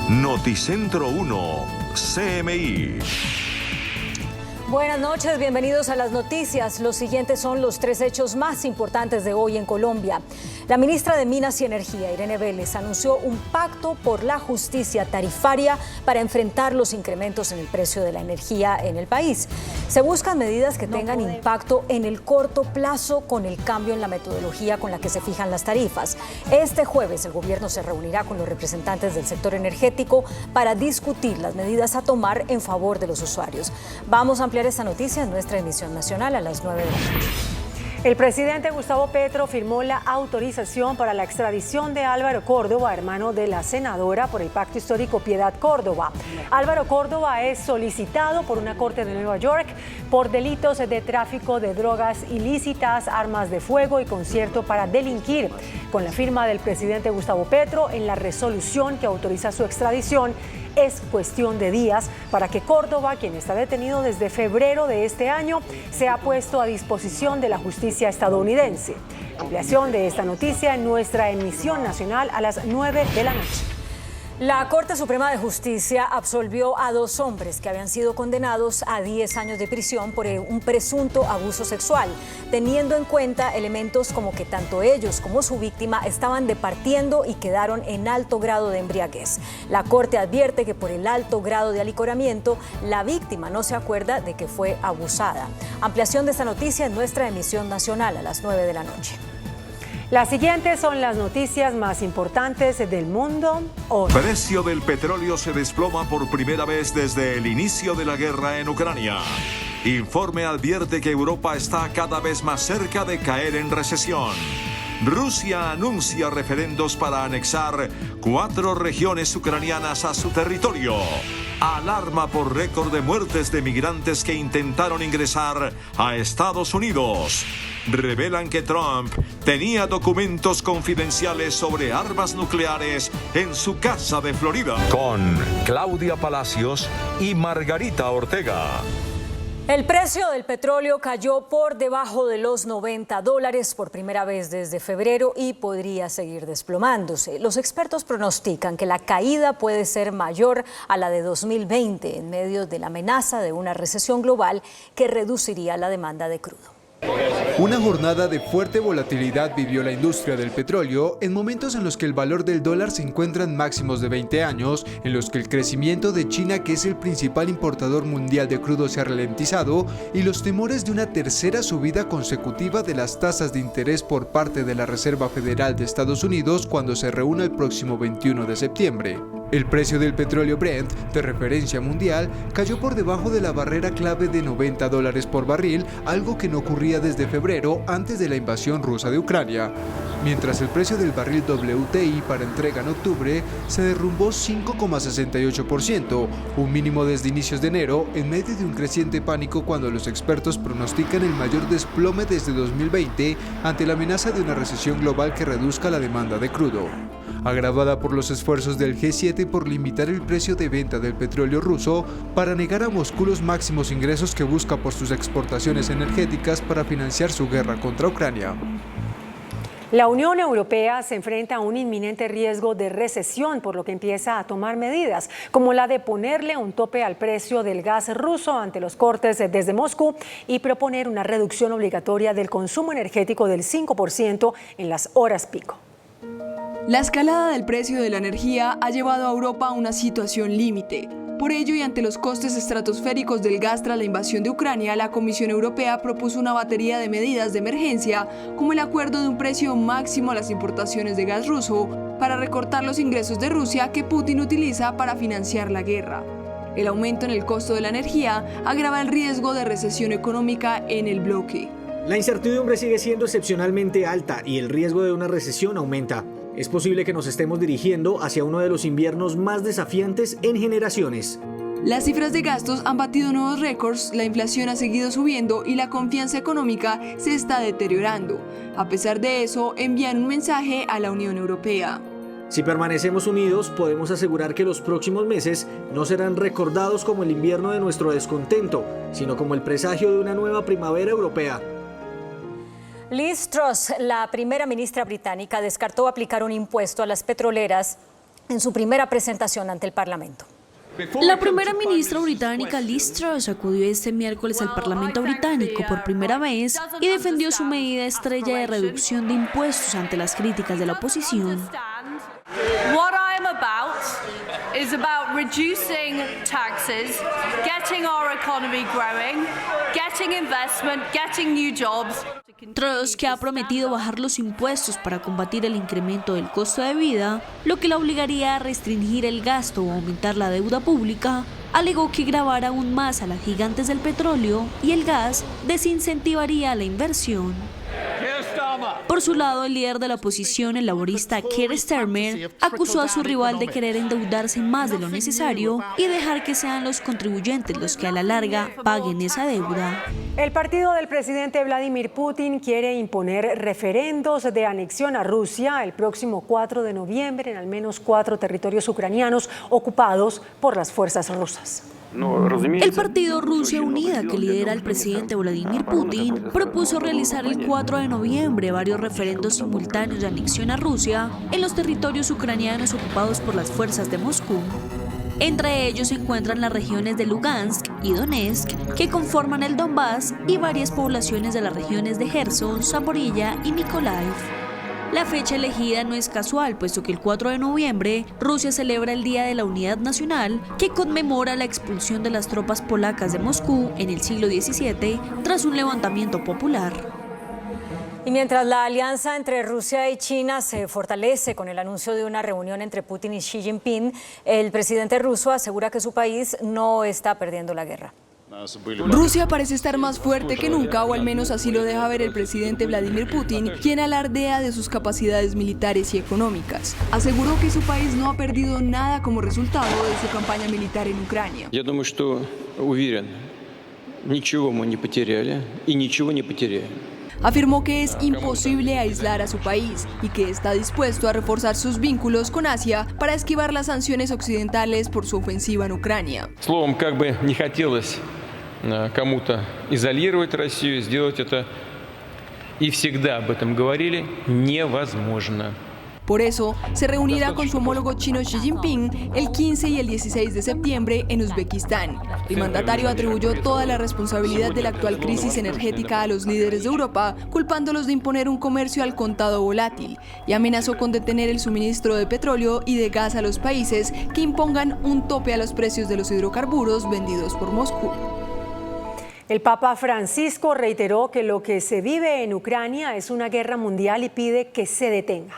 Noticentro 1, CMI. Buenas noches, bienvenidos a las noticias. Los siguientes son los 3 hechos más importantes de hoy en Colombia. La ministra de Minas y Energía, Irene Vélez, anunció un pacto por la justicia tarifaria para enfrentar los incrementos en el precio de la energía en el país. Se buscan medidas que tengan impacto en el corto plazo con el cambio en la metodología con la que se fijan las tarifas. Este jueves el gobierno se reunirá con los representantes del sector energético para discutir las medidas a tomar en favor de los usuarios. Vamos a ampliar esta noticia en nuestra emisión nacional a las 9 de la noche. El presidente Gustavo Petro firmó la autorización para la extradición de Álvaro Córdoba, hermano de la senadora por el Pacto Histórico Piedad Córdoba. Álvaro Córdoba es solicitado por una corte de Nueva York por delitos de tráfico de drogas ilícitas, armas de fuego y concierto para delinquir. Con la firma del presidente Gustavo Petro en la resolución que autoriza su extradición, es cuestión de días para que Córdoba, quien está detenido desde febrero de este año, sea puesto a disposición de la justicia estadounidense. Ampliación de esta noticia en nuestra emisión nacional a las 9 de la noche. La Corte Suprema de Justicia absolvió a 2 hombres que habían sido condenados a 10 años de prisión por un presunto abuso sexual, teniendo en cuenta elementos como que tanto ellos como su víctima estaban departiendo y quedaron en alto grado de embriaguez. La Corte advierte que por el alto grado de alicoramiento, la víctima no se acuerda de que fue abusada. Ampliación de esta noticia en nuestra emisión nacional a las 9 de la noche. Las siguientes son las noticias más importantes del mundo hoy. Precio del petróleo se desploma por primera vez desde el inicio de la guerra en Ucrania. Informe advierte que Europa está cada vez más cerca de caer en recesión. Rusia anuncia referendos para anexar 4 regiones ucranianas a su territorio. Alarma por récord de muertes de migrantes que intentaron ingresar a Estados Unidos. Revelan que Trump tenía documentos confidenciales sobre armas nucleares en su casa de Florida. Con Claudia Palacios y Margarita Ortega. El precio del petróleo cayó por debajo de los $90 por primera vez desde febrero y podría seguir desplomándose. Los expertos pronostican que la caída puede ser mayor a la de 2020 en medio de la amenaza de una recesión global que reduciría la demanda de crudo. Una jornada de fuerte volatilidad vivió la industria del petróleo en momentos en los que el valor del dólar se encuentra en máximos de 20 años, en los que el crecimiento de China, que es el principal importador mundial de crudo, se ha ralentizado, y los temores de una tercera subida consecutiva de las tasas de interés por parte de la Reserva Federal de Estados Unidos cuando se reúna el próximo 21 de septiembre. El precio del petróleo Brent, de referencia mundial, cayó por debajo de la barrera clave de $90 por barril, algo que no ocurría desde febrero antes de la invasión rusa de Ucrania. Mientras el precio del barril WTI para entrega en octubre se derrumbó 5,68%, un mínimo desde inicios de enero, en medio de un creciente pánico cuando los expertos pronostican el mayor desplome desde 2020 ante la amenaza de una recesión global que reduzca la demanda de crudo. Agravada por los esfuerzos del G7 por limitar el precio de venta del petróleo ruso para negar a Moscú los máximos ingresos que busca por sus exportaciones energéticas para financiar su guerra contra Ucrania. La Unión Europea se enfrenta a un inminente riesgo de recesión, por lo que empieza a tomar medidas, como la de ponerle un tope al precio del gas ruso ante los cortes desde Moscú y proponer una reducción obligatoria del consumo energético del 5% en las horas pico. La escalada del precio de la energía ha llevado a Europa a una situación límite. Por ello, y ante los costes estratosféricos del gas tras la invasión de Ucrania, la Comisión Europea propuso una batería de medidas de emergencia, como el acuerdo de un precio máximo a las importaciones de gas ruso, para recortar los ingresos de Rusia que Putin utiliza para financiar la guerra. El aumento en el costo de la energía agrava el riesgo de recesión económica en el bloque. La incertidumbre sigue siendo excepcionalmente alta y el riesgo de una recesión aumenta. Es posible que nos estemos dirigiendo hacia uno de los inviernos más desafiantes en generaciones. Las cifras de gastos han batido nuevos récords, la inflación ha seguido subiendo y la confianza económica se está deteriorando. A pesar de eso, envían un mensaje a la Unión Europea. Si permanecemos unidos, podemos asegurar que los próximos meses no serán recordados como el invierno de nuestro descontento, sino como el presagio de una nueva primavera europea. Liz Truss, la primera ministra británica, descartó aplicar un impuesto a las petroleras en su primera presentación ante el Parlamento. La primera ministra británica Liz Truss acudió este miércoles al Parlamento británico por primera vez y defendió su medida estrella de reducción de impuestos ante las críticas de la oposición. What I'm about is about reducing taxes, getting our economy growing, getting investment, getting new jobs. Truss, que ha prometido bajar los impuestos para combatir el incremento del costo de vida, lo que la obligaría a restringir el gasto o aumentar la deuda pública, alegó que gravar aún más a las gigantes del petróleo y el gas desincentivaría la inversión. Por su lado, el líder de la oposición, el laborista Keir Starmer, acusó a su rival de querer endeudarse más de lo necesario y dejar que sean los contribuyentes los que a la larga paguen esa deuda. El partido del presidente Vladimir Putin quiere imponer referendos de anexión a Rusia el próximo 4 de noviembre en al menos 4 territorios ucranianos ocupados por las fuerzas rusas. El partido Rusia Unida, que lidera el presidente Vladimir Putin, propuso realizar el 4 de noviembre varios referendos simultáneos de anexión a Rusia en los territorios ucranianos ocupados por las fuerzas de Moscú. Entre ellos se encuentran las regiones de Lugansk y Donetsk, que conforman el Donbass, y varias poblaciones de las regiones de Gerson, Zaporilla y Mykolaiv. La fecha elegida no es casual, puesto que el 4 de noviembre Rusia celebra el Día de la Unidad Nacional, que conmemora la expulsión de las tropas polacas de Moscú en el siglo XVII tras un levantamiento popular. Y mientras la alianza entre Rusia y China se fortalece con el anuncio de una reunión entre Putin y Xi Jinping, el presidente ruso asegura que su país no está perdiendo la guerra. Rusia parece estar más fuerte que nunca, o al menos así lo deja ver el presidente Vladimir Putin, quien alardea de sus capacidades militares y económicas. Aseguró que su país no ha perdido nada como resultado de su campaña militar en Ucrania. Я думаю, что уверен, ничего мы не потеряли и ничего не потеряем. Afirmó que es imposible aislar a su país y que está dispuesto a reforzar sus vínculos con Asia para esquivar las sanciones occidentales por su ofensiva en Ucrania. Словом, как бы не хотелось кому-то изолировать Россию, сделать это, и всегда об этом говорили, невозможно. Por eso, se reunirá con su homólogo chino Xi Jinping el 15 y el 16 de septiembre en Uzbekistán. El mandatario atribuyó toda la responsabilidad de la actual crisis energética a los líderes de Europa, culpándolos de imponer un comercio al contado volátil, y amenazó con detener el suministro de petróleo y de gas a los países que impongan un tope a los precios de los hidrocarburos vendidos por Moscú. El Papa Francisco reiteró que lo que se vive en Ucrania es una guerra mundial y pide que se detenga.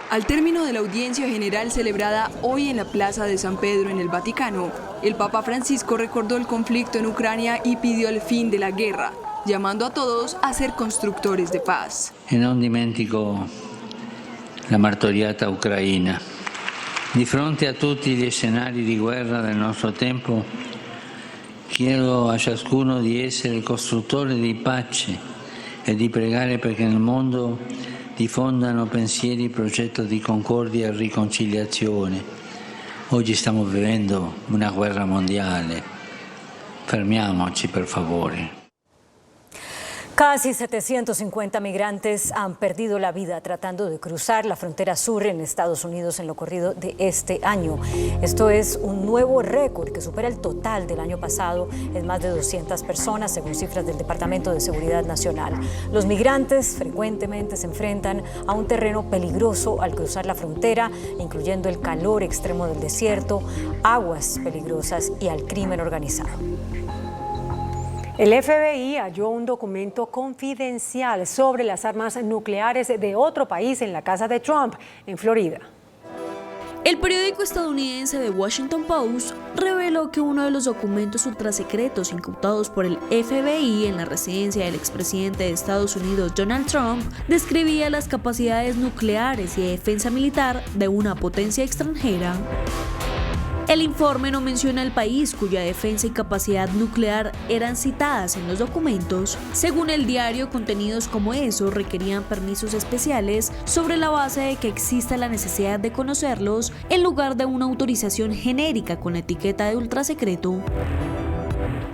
Al término de la audiencia general celebrada hoy en la Plaza de San Pedro en el Vaticano, el Papa Francisco recordó el conflicto en Ucrania y pidió el fin de la guerra, llamando a todos a ser constructores de paz. E non dimentico la martoriata Ucraina. Di fronte a tutti gli scenari di guerra del nostro tempo, chiedo a ciascuno di essere costruttore di pace e di pregare perché nel mondo diffondano pensieri e progetti di concordia e riconciliazione. Oggi stiamo vivendo una guerra mondiale. Fermiamoci, per favore. Casi 750 migrantes han perdido la vida tratando de cruzar la frontera sur en Estados Unidos en lo corrido de este año. Esto es un nuevo récord que supera el total del año pasado. Es más de 200 personas, según cifras del Departamento de Seguridad Nacional. Los migrantes frecuentemente se enfrentan a un terreno peligroso al cruzar la frontera, incluyendo el calor extremo del desierto, aguas peligrosas y al crimen organizado. El FBI halló un documento confidencial sobre las armas nucleares de otro país en la casa de Trump, en Florida. El periódico estadounidense The Washington Post reveló que uno de los documentos ultrasecretos incautados por el FBI en la residencia del expresidente de Estados Unidos, Donald Trump, describía las capacidades nucleares y de defensa militar de una potencia extranjera. El informe no menciona el país cuya defensa y capacidad nuclear eran citadas en los documentos. Según el diario, contenidos como esos requerían permisos especiales sobre la base de que exista la necesidad de conocerlos en lugar de una autorización genérica con la etiqueta de ultrasecreto.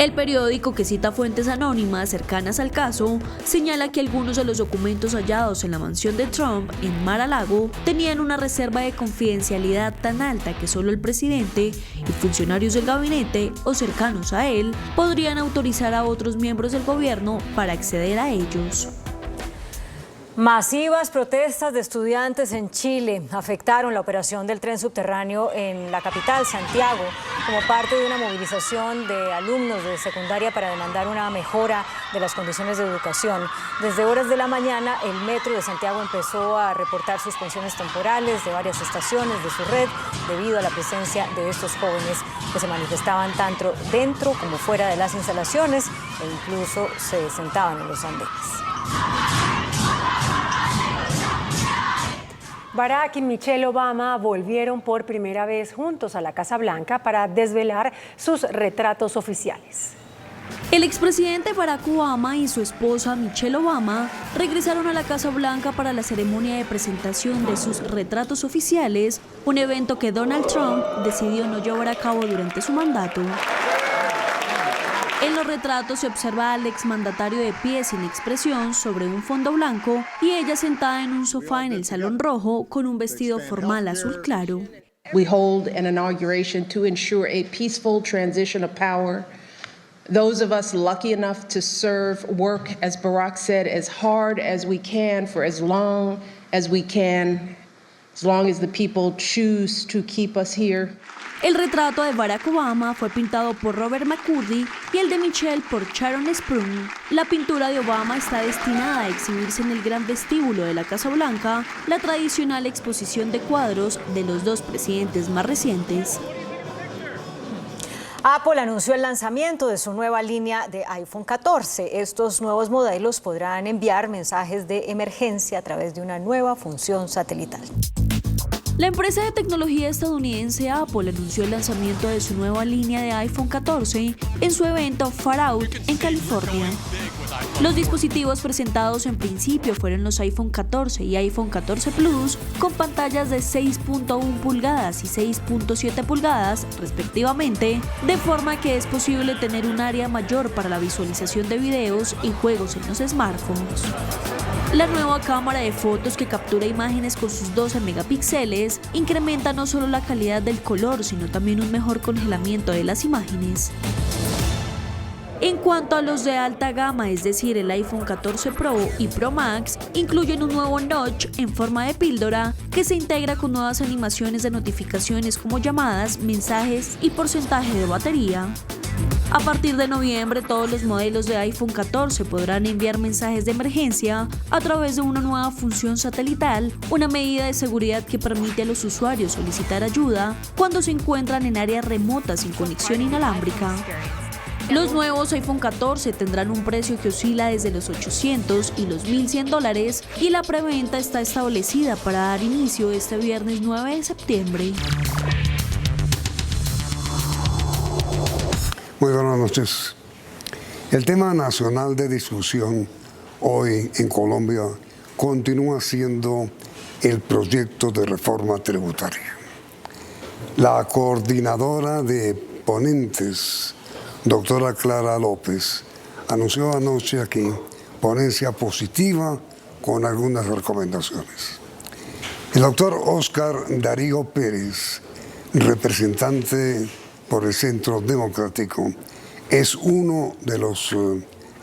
El periódico, que cita fuentes anónimas cercanas al caso, señala que algunos de los documentos hallados en la mansión de Trump en Mar-a-Lago tenían una reserva de confidencialidad tan alta que solo el presidente y funcionarios del gabinete o cercanos a él podrían autorizar a otros miembros del gobierno para acceder a ellos. Masivas protestas de estudiantes en Chile afectaron la operación del tren subterráneo en la capital, Santiago, como parte de una movilización de alumnos de secundaria para demandar una mejora de las condiciones de educación. Desde horas de la mañana, el metro de Santiago empezó a reportar suspensiones temporales de varias estaciones de su red debido a la presencia de estos jóvenes que se manifestaban tanto dentro como fuera de las instalaciones e incluso se sentaban en los andenes. Barack y Michelle Obama volvieron por primera vez juntos a la Casa Blanca para desvelar sus retratos oficiales. El expresidente Barack Obama y su esposa Michelle Obama regresaron a la Casa Blanca para la ceremonia de presentación de sus retratos oficiales, un evento que Donald Trump decidió no llevar a cabo durante su mandato. En los retratos se observa al exmandatario de pie sin expresión sobre un fondo blanco y ella sentada en un sofá en el Salón Rojo con un vestido formal azul claro. We hold an inauguration to ensure a peaceful transition of power. Those of us lucky enough to serve work, as Barack said, as hard as we can for as long as we can, as long as the people choose to keep us here. El retrato de Barack Obama fue pintado por Robert McCurdy y el de Michelle por Sharon Sprung. La pintura de Obama está destinada a exhibirse en el gran vestíbulo de la Casa Blanca, la tradicional exposición de cuadros de los dos presidentes más recientes. Apple anunció el lanzamiento de su nueva línea de iPhone 14. Estos nuevos modelos podrán enviar mensajes de emergencia a través de una nueva función satelital. La empresa de tecnología estadounidense Apple anunció el lanzamiento de su nueva línea de iPhone 14 en su evento Far Out en California. Los dispositivos presentados en principio fueron los iPhone 14 y iPhone 14 Plus con pantallas de 6.1 pulgadas y 6.7 pulgadas respectivamente, de forma que es posible tener un área mayor para la visualización de videos y juegos en los smartphones. La nueva cámara de fotos que captura imágenes con sus 12 megapíxeles incrementa no solo la calidad del color, sino también un mejor congelamiento de las imágenes. En cuanto a los de alta gama, es decir, el iPhone 14 Pro y Pro Max, incluyen un nuevo notch en forma de píldora que se integra con nuevas animaciones de notificaciones como llamadas, mensajes y porcentaje de batería. A partir de noviembre, todos los modelos de iPhone 14 podrán enviar mensajes de emergencia a través de una nueva función satelital, una medida de seguridad que permite a los usuarios solicitar ayuda cuando se encuentran en áreas remotas sin conexión inalámbrica. Los nuevos iPhone 14 tendrán un precio que oscila desde los $800 y los $1,100 y la preventa está establecida para dar inicio este viernes 9 de septiembre. Muy buenas noches. El tema nacional de discusión hoy en Colombia continúa siendo el proyecto de reforma tributaria. La coordinadora de ponentes, doctora Clara López, anunció anoche aquí ponencia positiva con algunas recomendaciones. El doctor Óscar Darío Pérez, representante por el Centro Democrático, es uno de los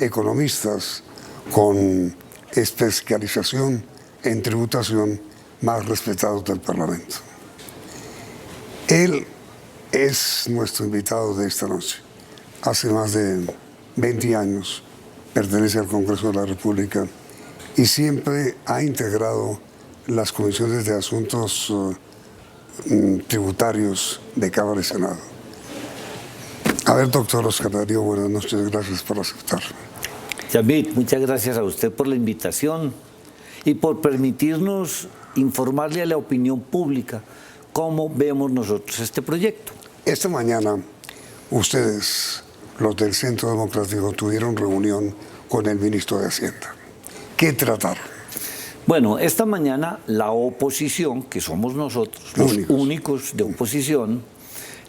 economistas con especialización en tributación más respetados del Parlamento. Él es nuestro invitado de esta noche. Hace más de 20 años pertenece al Congreso de la República y siempre ha integrado las comisiones de asuntos tributarios de Cámara y Senado. A ver, doctor Óscar Darío, buenas noches, gracias por aceptar. David, muchas gracias a usted por la invitación y por permitirnos informarle a la opinión pública cómo vemos nosotros este proyecto. Esta mañana, ustedes, los del Centro Democrático, tuvieron reunión con el ministro de Hacienda. ¿Qué trataron? Bueno, esta mañana la oposición, que somos nosotros, los únicos de oposición,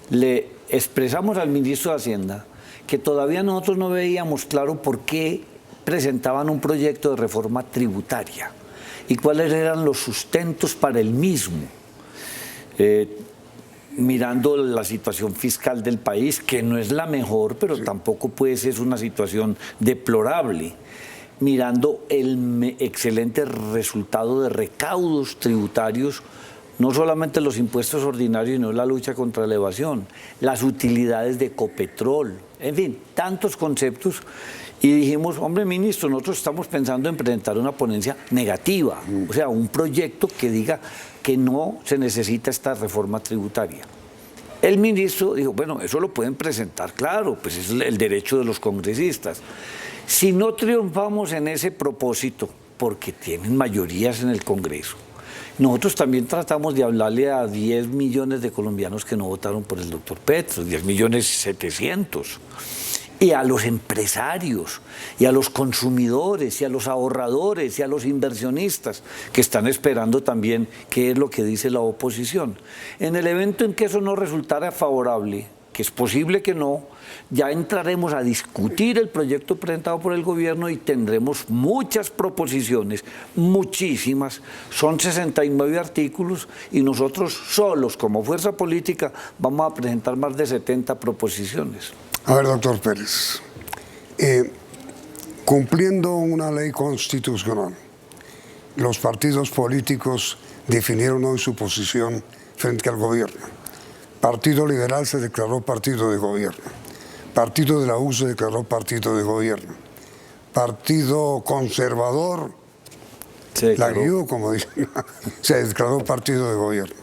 le expresamos al ministro de Hacienda que todavía nosotros no veíamos claro por qué presentaban un proyecto de reforma tributaria y cuáles eran los sustentos para el mismo. Mirando la situación fiscal del país, que no es la mejor, pero tampoco puede ser una situación deplorable. Mirando el excelente resultado de recaudos tributarios, no solamente los impuestos ordinarios, sino la lucha contra la evasión, las utilidades de Ecopetrol, en fin, tantos conceptos. Y dijimos, hombre, ministro, nosotros estamos pensando en presentar una ponencia negativa, o sea, un proyecto que diga que no se necesita esta reforma tributaria. El ministro dijo, bueno, eso lo pueden presentar, claro, pues es el derecho de los congresistas. Si no triunfamos en ese propósito, porque tienen mayorías en el Congreso, nosotros también tratamos de hablarle a 10 millones de colombianos que no votaron por el doctor Petro, 10.700.000. Y a los empresarios, y a los consumidores, y a los ahorradores, y a los inversionistas, que están esperando también qué es lo que dice la oposición. En el evento en que eso no resultara favorable, que es posible que no, ya entraremos a discutir el proyecto presentado por el gobierno y tendremos muchas proposiciones, muchísimas, son 69 artículos y nosotros solos como fuerza política vamos a presentar más de 70 proposiciones. A ver, doctor Pérez, cumpliendo una ley constitucional, los partidos políticos definieron hoy su posición frente al gobierno. Partido Liberal se declaró partido de gobierno. Partido de la U se declaró partido de gobierno. Partido Conservador, la guió, como dicen, se declaró partido de gobierno.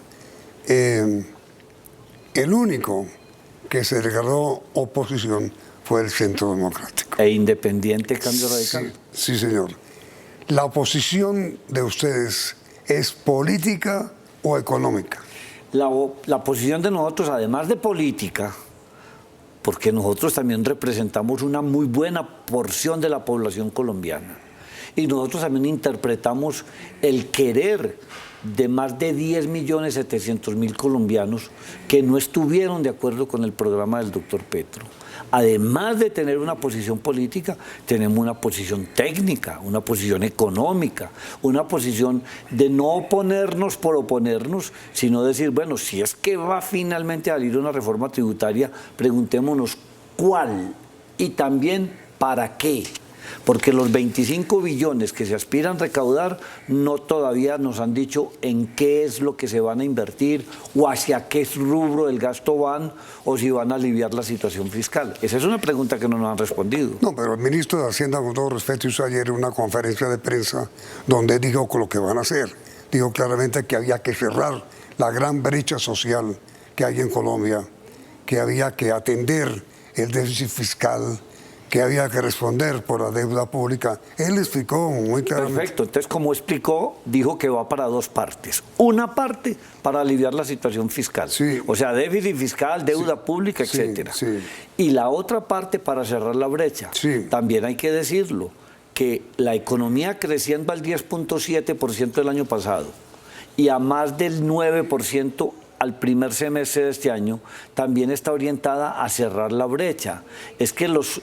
El único que se declaró oposición fue el Centro Democrático. E Independiente Cambio Radical. Sí, señor. ¿La oposición de ustedes es política o económica? La posición de nosotros, además de política, porque nosotros también representamos una muy buena porción de la población colombiana, y nosotros también interpretamos el querer de más de 10.700.000 colombianos que no estuvieron de acuerdo con el programa del doctor Petro. Además de tener una posición política, tenemos una posición técnica, una posición económica, una posición de no oponernos por oponernos, sino decir, bueno, si es que va finalmente a salir una reforma tributaria, preguntémonos cuál y también para qué. Porque los 25 billones que se aspiran a recaudar no todavía nos han dicho en qué es lo que se van a invertir o hacia qué rubro del gasto van o si van a aliviar la situación fiscal. Esa es una pregunta que no nos han respondido. No, pero el ministro de Hacienda, con todo respeto, hizo ayer una conferencia de prensa donde dijo lo que van a hacer. Dijo claramente que había que cerrar la gran brecha social que hay en Colombia, que había que atender el déficit fiscal, que había que responder por la deuda pública. Él explicó muy claramente. Perfecto, entonces como explicó, dijo que va para dos partes. Una parte para aliviar la situación fiscal, sí. O sea, déficit fiscal, deuda pública, etcétera. Sí. Y la otra parte para cerrar la brecha. Sí. También hay que decirlo, que la economía creciendo al 10.7% el año pasado y a más del 9% al primer semestre de este año, también está orientada a cerrar la brecha. Es que los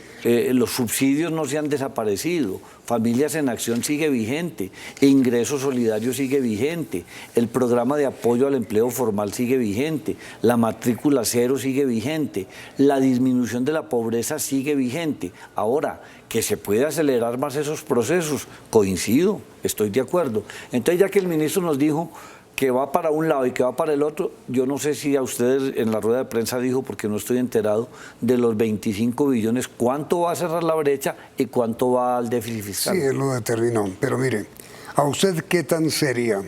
subsidios no se han desaparecido, Familias en Acción sigue vigente, Ingreso Solidario sigue vigente, el programa de apoyo al empleo formal sigue vigente, la matrícula cero sigue vigente, la disminución de la pobreza sigue vigente. Ahora, que se puede acelerar más esos procesos, coincido, estoy de acuerdo. Entonces, ya que el ministro nos dijo que va para un lado y que va para el otro, yo no sé si a ustedes en la rueda de prensa dijo, porque no estoy enterado, de los 25 billones, ¿cuánto va a cerrar la brecha y cuánto va al déficit fiscal? Sí, él lo determinó, pero mire, ¿a usted qué tan seria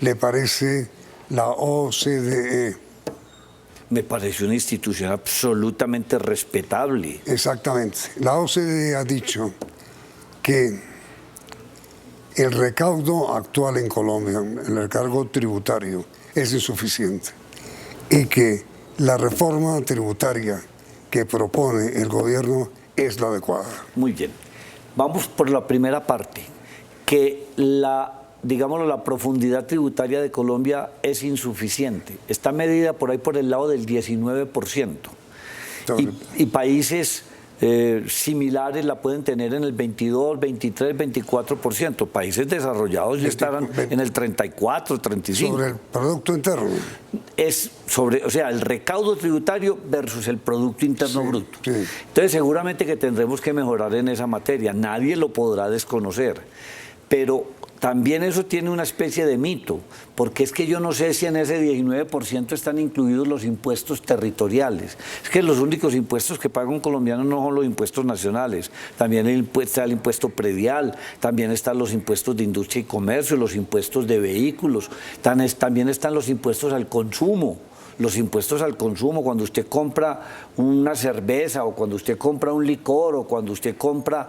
le parece la OCDE? Me parece una institución absolutamente respetable. Exactamente. La OCDE ha dicho que el recaudo actual en Colombia, el recargo tributario, es insuficiente y que la reforma tributaria que propone el gobierno es la adecuada. Muy bien. Vamos por la primera parte, que la profundidad tributaria de Colombia es insuficiente. Está medida por ahí por el lado del 19%. Y países similares la pueden tener en el 22, 23, 24%. Países desarrollados ya estarán en el 34, 35. Sobre el Producto Interno. Es sobre, o sea, el recaudo tributario versus el Producto Interno Bruto. Sí. Entonces, seguramente que tendremos que mejorar en esa materia. Nadie lo podrá desconocer. Pero también eso tiene una especie de mito, porque es que yo no sé si en ese 19% están incluidos los impuestos territoriales. Es que los únicos impuestos que paga un colombiano no son los impuestos nacionales, también está el impuesto predial, también están los impuestos de industria y comercio, los impuestos de vehículos, también están los impuestos al consumo. Los impuestos al consumo, cuando usted compra una cerveza o cuando usted compra un licor o cuando usted compra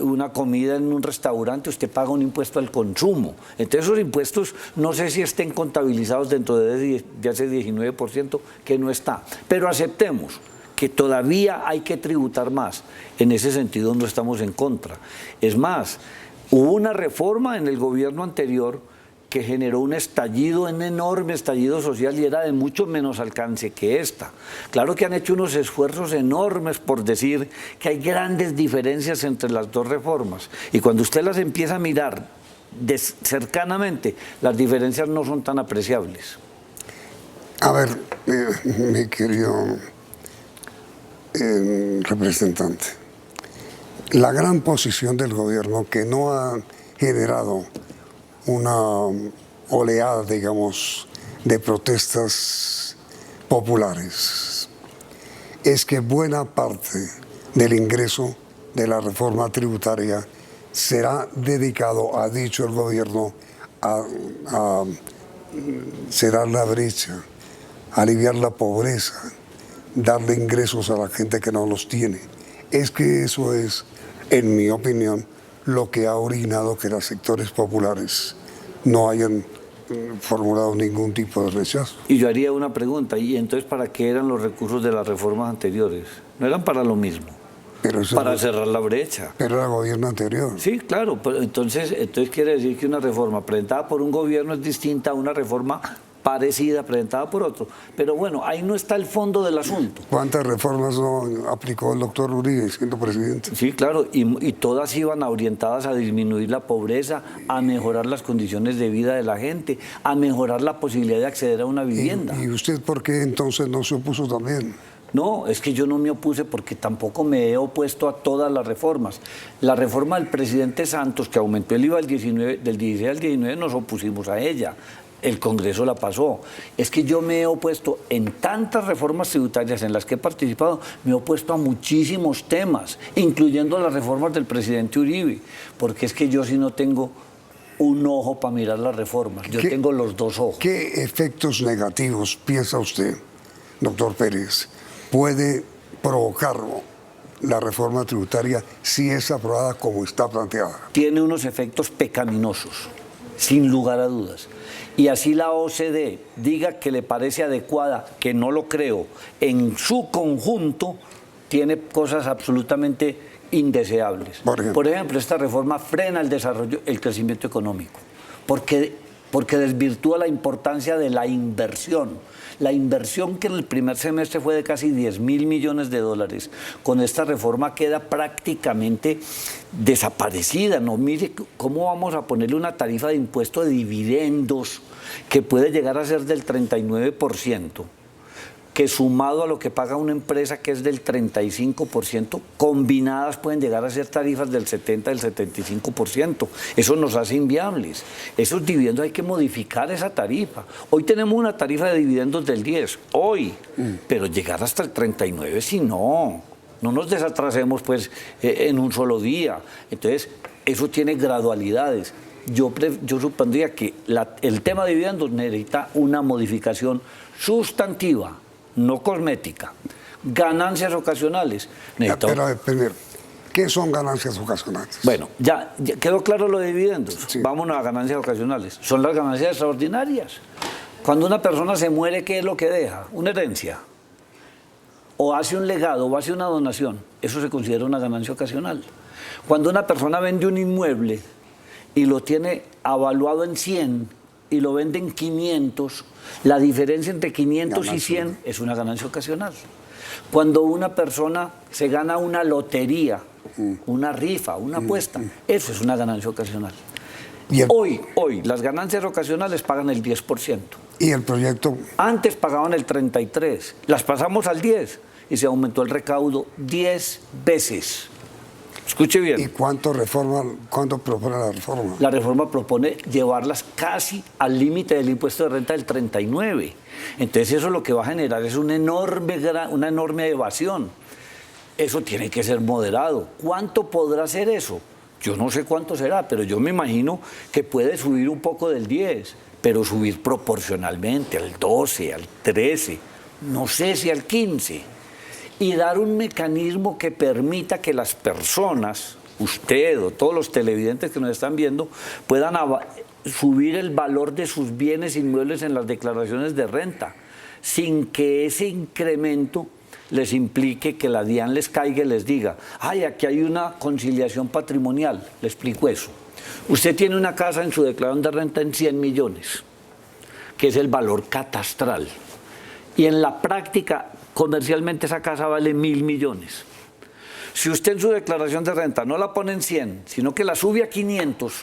una comida en un restaurante, usted paga un impuesto al consumo. Entonces esos impuestos no sé si estén contabilizados dentro de ese 19% que no está. Pero aceptemos que todavía hay que tributar más. En ese sentido no estamos en contra. Es más, hubo una reforma en el gobierno anterior que generó un enorme estallido social y era de mucho menos alcance que esta. Claro que han hecho unos esfuerzos enormes por decir que hay grandes diferencias entre las dos reformas. Y cuando usted las empieza a mirar cercanamente, las diferencias no son tan apreciables. A ver, mi querido representante, la gran posición del gobierno que no ha generado una oleada, digamos, de protestas populares, es que buena parte del ingreso de la reforma tributaria será dedicado, ha dicho el gobierno, a cerrar la brecha, aliviar la pobreza, darle ingresos a la gente que no los tiene. Es que eso es, en mi opinión, lo que ha originado que los sectores populares no hayan formulado ningún tipo de rechazo. Y yo haría una pregunta, ¿y entonces para qué eran los recursos de las reformas anteriores? No eran para lo mismo, para cerrar la brecha. Pero era el gobierno anterior. Sí, claro, pero entonces quiere decir que una reforma presentada por un gobierno es distinta a una reforma parecida presentada por otro. Pero bueno, ahí no está el fondo del asunto. ¿Cuántas reformas no aplicó el doctor Uribe siendo presidente? Sí, claro, y todas iban orientadas a disminuir la pobreza, a mejorar las condiciones de vida de la gente, a mejorar la posibilidad de acceder a una vivienda. ¿Y usted por qué entonces no se opuso también? No, es que yo no me opuse porque tampoco me he opuesto a todas las reformas. La reforma del presidente Santos, que aumentó el IVA del 16 al 19, nos opusimos a ella. El Congreso la pasó. Es que yo me he opuesto en tantas reformas tributarias en las que he participado, me he opuesto a muchísimos temas, incluyendo las reformas del presidente Uribe, porque es que yo sí no tengo un ojo para mirar las reformas, yo tengo los dos ojos. ¿Qué efectos negativos piensa usted, doctor Pérez, puede provocar la reforma tributaria si es aprobada como está planteada? Tiene unos efectos pecaminosos, sin lugar a dudas. Y así la OCDE diga que le parece adecuada, que no lo creo, en su conjunto tiene cosas absolutamente indeseables. Por ejemplo, esta reforma frena el desarrollo, el crecimiento económico, porque desvirtúa la importancia de la inversión. La inversión que en el primer semestre fue de casi 10.000 millones de dólares, con esta reforma queda prácticamente desaparecida. No, mire cómo vamos a ponerle una tarifa de impuesto de dividendos que puede llegar a ser del 39%, que sumado a lo que paga una empresa que es del 35%, combinadas pueden llegar a ser tarifas del 70, del 75%. Eso nos hace inviables. Esos dividendos hay que modificar esa tarifa. Hoy tenemos una tarifa de dividendos del 10, hoy, pero llegar hasta el 39, si no nos desatrasemos pues en un solo día. Entonces, eso tiene gradualidades. Yo supondría que el tema de dividendos necesita una modificación sustantiva, no cosmética. Ganancias ocasionales. Pero, ¿qué son ganancias ocasionales? Bueno, ya quedó claro lo de dividendos. Sí. Vámonos a ganancias ocasionales. Son las ganancias extraordinarias. Cuando una persona se muere, ¿qué es lo que deja? Una herencia. O hace un legado, o hace una donación. Eso se considera una ganancia ocasional. Cuando una persona vende un inmueble y lo tiene avaluado en 100 y lo venden 500, la diferencia entre 500 y 100 es una ganancia ocasional. Cuando una persona se gana una lotería, una rifa, una apuesta, eso es una ganancia ocasional. Hoy, las ganancias ocasionales pagan el 10%. ¿Y el proyecto? Antes pagaban el 33%, las pasamos al 10% y se aumentó el recaudo 10 veces. Escuche bien. ¿Y cuánto propone la reforma? La reforma propone llevarlas casi al límite del impuesto de renta del 39%. Entonces eso lo que va a generar es una enorme evasión. Eso tiene que ser moderado. ¿Cuánto podrá ser eso? Yo no sé cuánto será, pero yo me imagino que puede subir un poco del 10%, pero subir proporcionalmente al 12%, al 13%, no sé si al 15%. Y dar un mecanismo que permita que las personas, usted o todos los televidentes que nos están viendo, puedan subir el valor de sus bienes inmuebles en las declaraciones de renta, sin que ese incremento les implique que la DIAN les caiga y les diga, ay, aquí hay una conciliación patrimonial. Le explico eso. Usted tiene una casa en su declaración de renta en 100 millones, que es el valor catastral. Y en la práctica, comercialmente esa casa vale 1.000 millones. Si usted en su declaración de renta no la pone en 100, sino que la sube a 500,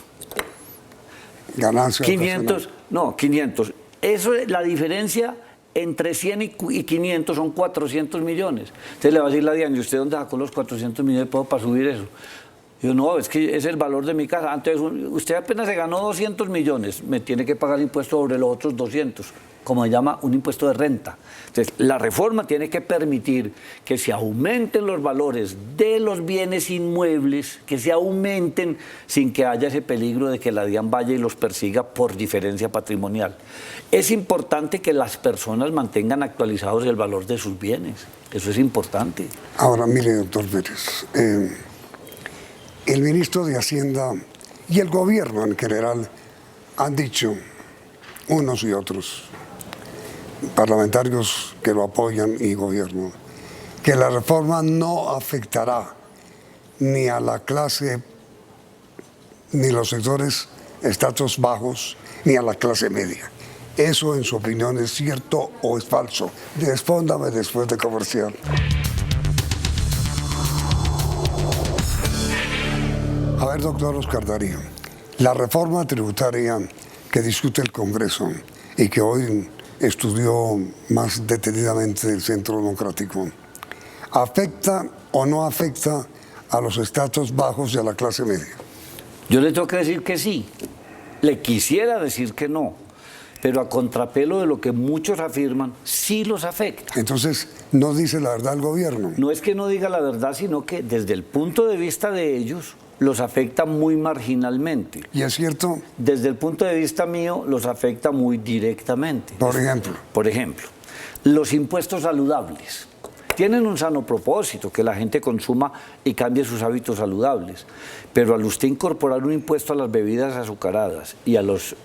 ganancia 500, no, 500. Eso es la diferencia entre 100 y 500, son 400 millones. Entonces le va a decir la DIAN, ¿y usted dónde sacó los 400 millones para subir eso? Yo no, es que es el valor de mi casa. Entonces usted apenas se ganó 200 millones, me tiene que pagar impuesto sobre los otros 200, como se llama un impuesto de renta. Entonces la reforma tiene que permitir que se aumenten los valores de los bienes inmuebles, que se aumenten sin que haya ese peligro de que la DIAN vaya y los persiga por diferencia patrimonial. Es importante que las personas mantengan actualizados el valor de sus bienes. Eso es importante. Ahora, mire, doctor Pérez, el ministro de Hacienda y el gobierno en general han dicho, unos y otros, parlamentarios que lo apoyan y gobierno, que la reforma no afectará ni a la clase, ni los sectores estratos bajos, ni a la clase media. ¿Eso en su opinión es cierto o es falso? Respóndame después de comercial. A ver, doctor Oscar Darío, la reforma tributaria que discute el Congreso y que hoy estudió más detenidamente el Centro Democrático, ¿afecta o no afecta a los estratos bajos y a la clase media? Yo le tengo que decir que sí. Le quisiera decir que no, pero a contrapelo de lo que muchos afirman, sí los afecta. Entonces, ¿no dice la verdad el gobierno? No es que no diga la verdad, sino que desde el punto de vista de ellos, los afecta muy marginalmente. ¿Y es cierto? Desde el punto de vista mío, los afecta muy directamente. Por ejemplo. Por ejemplo, los impuestos saludables. Tienen un sano propósito, que la gente consuma y cambie sus hábitos saludables. Pero al usted incorporar un impuesto a las bebidas azucaradas y a los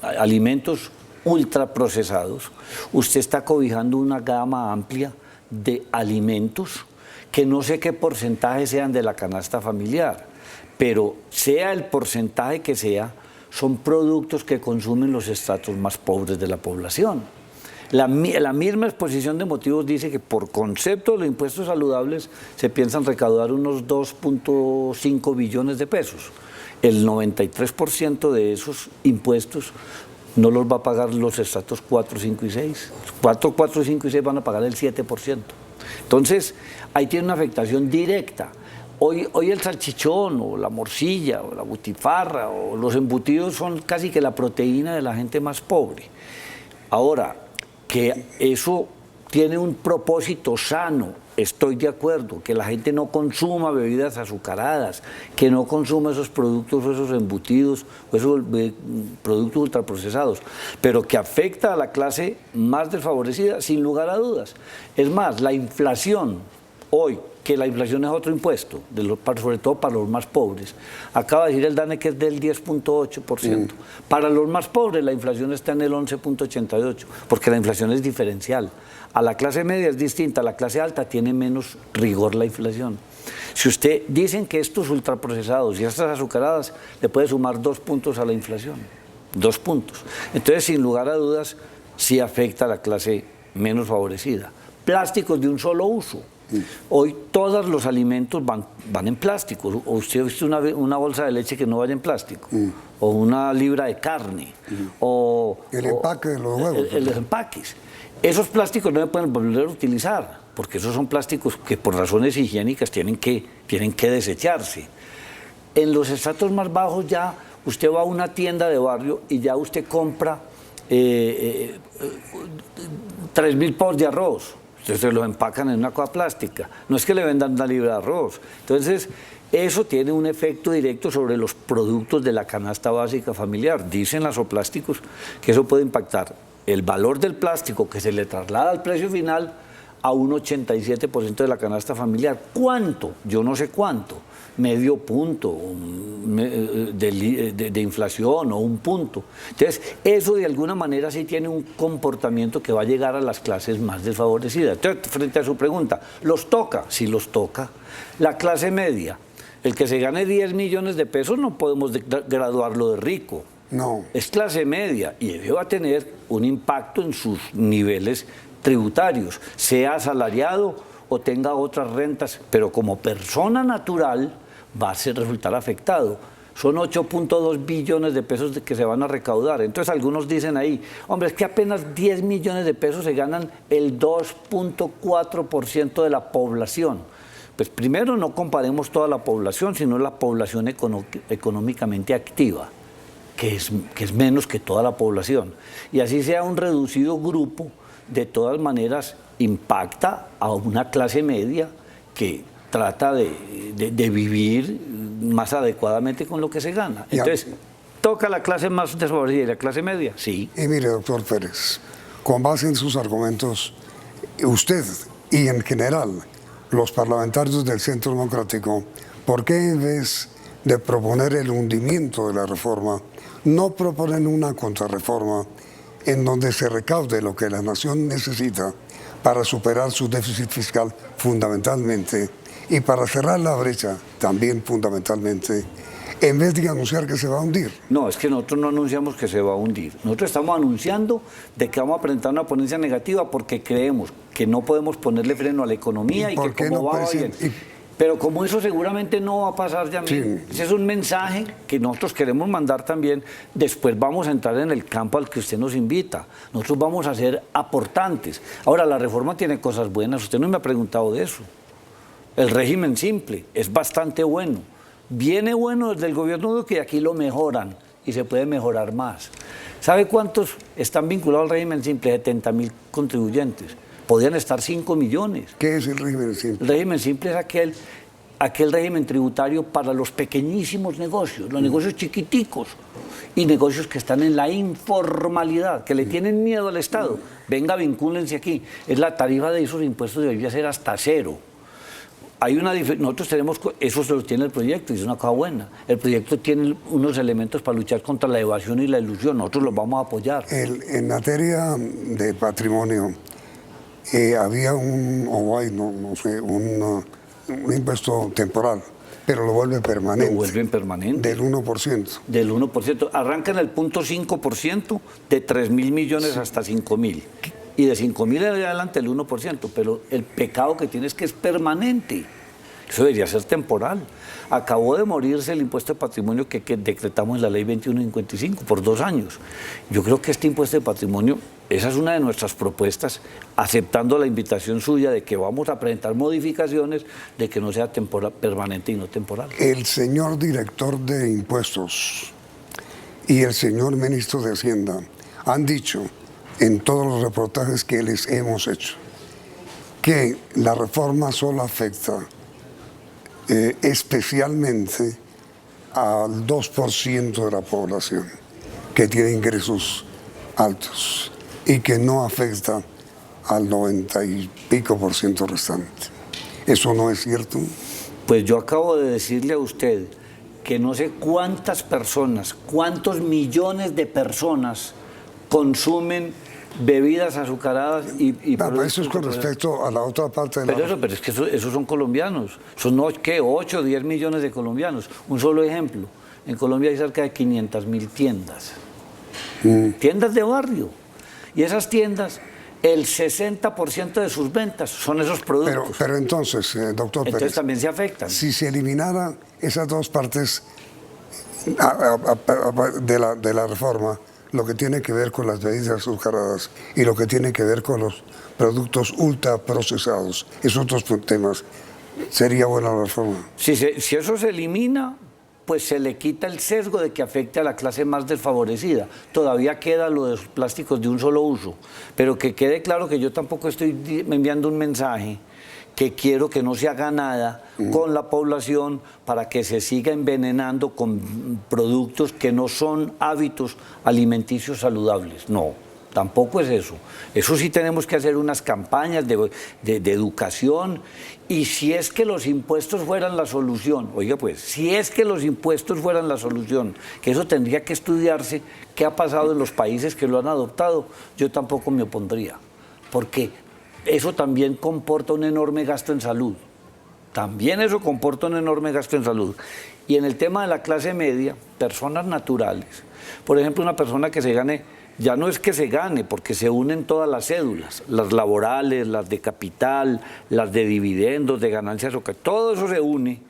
alimentos ultraprocesados, usted está cobijando una gama amplia de alimentos que no sé qué porcentaje sean de la canasta familiar, pero sea el porcentaje que sea, son productos que consumen los estratos más pobres de la población. La misma exposición de motivos dice que por concepto de los impuestos saludables se piensan recaudar unos 2.5 billones de pesos. El 93% de esos impuestos no los va a pagar los estratos 4, 5 y 6. 4, 5 y 6 van a pagar el 7%. Entonces, ahí tiene una afectación directa. Hoy el salchichón o la morcilla o la butifarra o los embutidos son casi que la proteína de la gente más pobre. Ahora, que eso tiene un propósito sano, estoy de acuerdo, que la gente no consuma bebidas azucaradas, que no consuma esos productos o esos embutidos o esos productos ultraprocesados, pero que afecta a la clase más desfavorecida, sin lugar a dudas. Es más, la inflación hoy, que la inflación es otro impuesto, sobre todo para los más pobres. Acaba de decir el DANE que es del 10.8%. Para los más pobres la inflación está en el 11.88%, porque la inflación es diferencial. A la clase media es distinta, a la clase alta tiene menos rigor la inflación. Si usted dicen que estos ultraprocesados y estas azucaradas le puede sumar 2 puntos a la inflación. 2 puntos. Entonces, sin lugar a dudas, sí afecta a la clase menos favorecida. Plásticos de un solo uso. Hoy todos los alimentos van en plástico. O usted ha visto una bolsa de leche que no vaya en plástico, o una libra de carne, o el empaque de los huevos. Los empaques. Esos plásticos no se pueden volver a utilizar, porque esos son plásticos que por razones higiénicas tienen que desecharse. En los estratos más bajos ya usted va a una tienda de barrio y ya usted compra 3.000 pots de arroz. Entonces los empacan en una cosa plástica. No es que le vendan una libra de arroz. Entonces, eso tiene un efecto directo sobre los productos de la canasta básica familiar. Dicen las Soplásticos que eso puede impactar el valor del plástico que se le traslada al precio final a un 87% de la canasta familiar. ¿Cuánto? Yo no sé cuánto. Medio punto de inflación o 1 punto. Entonces, eso de alguna manera sí tiene un comportamiento que va a llegar a las clases más desfavorecidas. Entonces, frente a su pregunta, ¿los toca? Sí los toca. La clase media, el que se gane 10 millones de pesos no podemos graduarlo de rico. No. Es clase media y va a tener un impacto en sus niveles tributarios, sea asalariado o tenga otras rentas, pero como persona natural va a resultar afectado. Son 8.2 billones de pesos que se van a recaudar. Entonces algunos dicen ahí, hombre, es que apenas 10 millones de pesos se ganan el 2.4% de la población. Pues primero no comparemos toda la población, sino la población económicamente activa, que es menos que toda la población. Y así sea un reducido grupo, de todas maneras impacta a una clase media que trata de vivir más adecuadamente con lo que se gana. Entonces, ¿toca la clase más desfavorecida y la clase media? Sí. Y mire, doctor Pérez, con base en sus argumentos, usted y en general los parlamentarios del Centro Democrático, ¿por qué en vez de proponer el hundimiento de la reforma, no proponen una contrarreforma en donde se recaude lo que la nación necesita para superar su déficit fiscal fundamentalmente y para cerrar la brecha también fundamentalmente, en vez de anunciar que se va a hundir? No, es que nosotros no anunciamos que se va a hundir. Nosotros estamos anunciando de que vamos a presentar una ponencia negativa porque creemos que no podemos ponerle freno a la economía y que como va bien. Pero como eso seguramente no va a pasar ya mismo, ese es un mensaje que nosotros queremos mandar también. Después vamos a entrar en el campo al que usted nos invita. Nosotros vamos a ser aportantes. Ahora, la reforma tiene cosas buenas. Usted no me ha preguntado de eso. El régimen simple es bastante bueno. Viene bueno desde el gobierno Duque y aquí lo mejoran y se puede mejorar más. ¿Sabe cuántos están vinculados al régimen simple? 70.000 contribuyentes. Podrían estar 5 millones. ¿Qué es el régimen simple? El régimen simple es aquel régimen tributario para los pequeñísimos negocios, los negocios chiquiticos y negocios que están en la informalidad, que le tienen miedo al Estado. Venga, vincúlense aquí. Es la tarifa de esos impuestos debería ser hasta 0. Hay nosotros tenemos, eso se lo tiene el proyecto y es una cosa buena. El proyecto tiene unos elementos para luchar contra la evasión y la ilusión. Nosotros los vamos a apoyar. En materia de patrimonio, había un impuesto temporal, pero lo vuelve permanente. Lo vuelven permanente. Del 1%. Del 1%. Arranca en el 0.5% de 3.000 millones hasta 5.000. Y de 5.000 en adelante el 1%. Pero el pecado que tiene es que es permanente. Eso debería ser temporal. Acabó de morirse el impuesto de patrimonio que decretamos en la ley 2155 por 2 años. Yo creo que este impuesto de patrimonio, esa es una de nuestras propuestas, aceptando la invitación suya de que vamos a presentar modificaciones de que no sea permanente y no temporal. El señor director de impuestos y el señor ministro de Hacienda han dicho en todos los reportajes que les hemos hecho que la reforma solo afecta especialmente al 2% de la población que tiene ingresos altos y que no afecta al 90 y pico % restante. ¿Eso no es cierto? Pues yo acabo de decirle a usted que no sé cuántas personas, cuántos millones de personas consumen bebidas azucaradas y pero eso es con respecto a la otra parte de la... Pero es que esos son colombianos. Son 8 o 10 millones de colombianos. Un solo ejemplo. En Colombia hay cerca de 500.000 tiendas. tiendas de barrio. Y esas tiendas, el 60% de sus ventas son esos productos. Pero entonces, doctor Pérez, entonces también se afectan. Si se eliminaran esas dos partes de la reforma, lo que tiene que ver con las bebidas azucaradas y lo que tiene que ver con los productos ultraprocesados, esos dos temas, ¿sería buena la reforma? Si eso se elimina, pues se le quita el sesgo de que afecte a la clase más desfavorecida. Todavía queda lo de los plásticos de un solo uso, pero que quede claro que yo tampoco estoy enviando un mensaje que quiero que no se haga nada con la población para que se siga envenenando con productos que no son hábitos alimenticios saludables. No, tampoco es eso. Eso sí tenemos que hacer unas campañas de educación, y si es que los impuestos fueran la solución, oiga pues, si es que los impuestos fueran la solución, que eso tendría que estudiarse qué ha pasado en los países que lo han adoptado, yo tampoco me opondría, porque eso también comporta un enorme gasto en salud. También eso comporta un enorme gasto en salud. Y en el tema de la clase media, personas naturales, por ejemplo, una persona que se gane, ya no es que se gane, porque se unen todas las cédulas, las laborales, las de capital, las de dividendos, de ganancias, todo eso se une.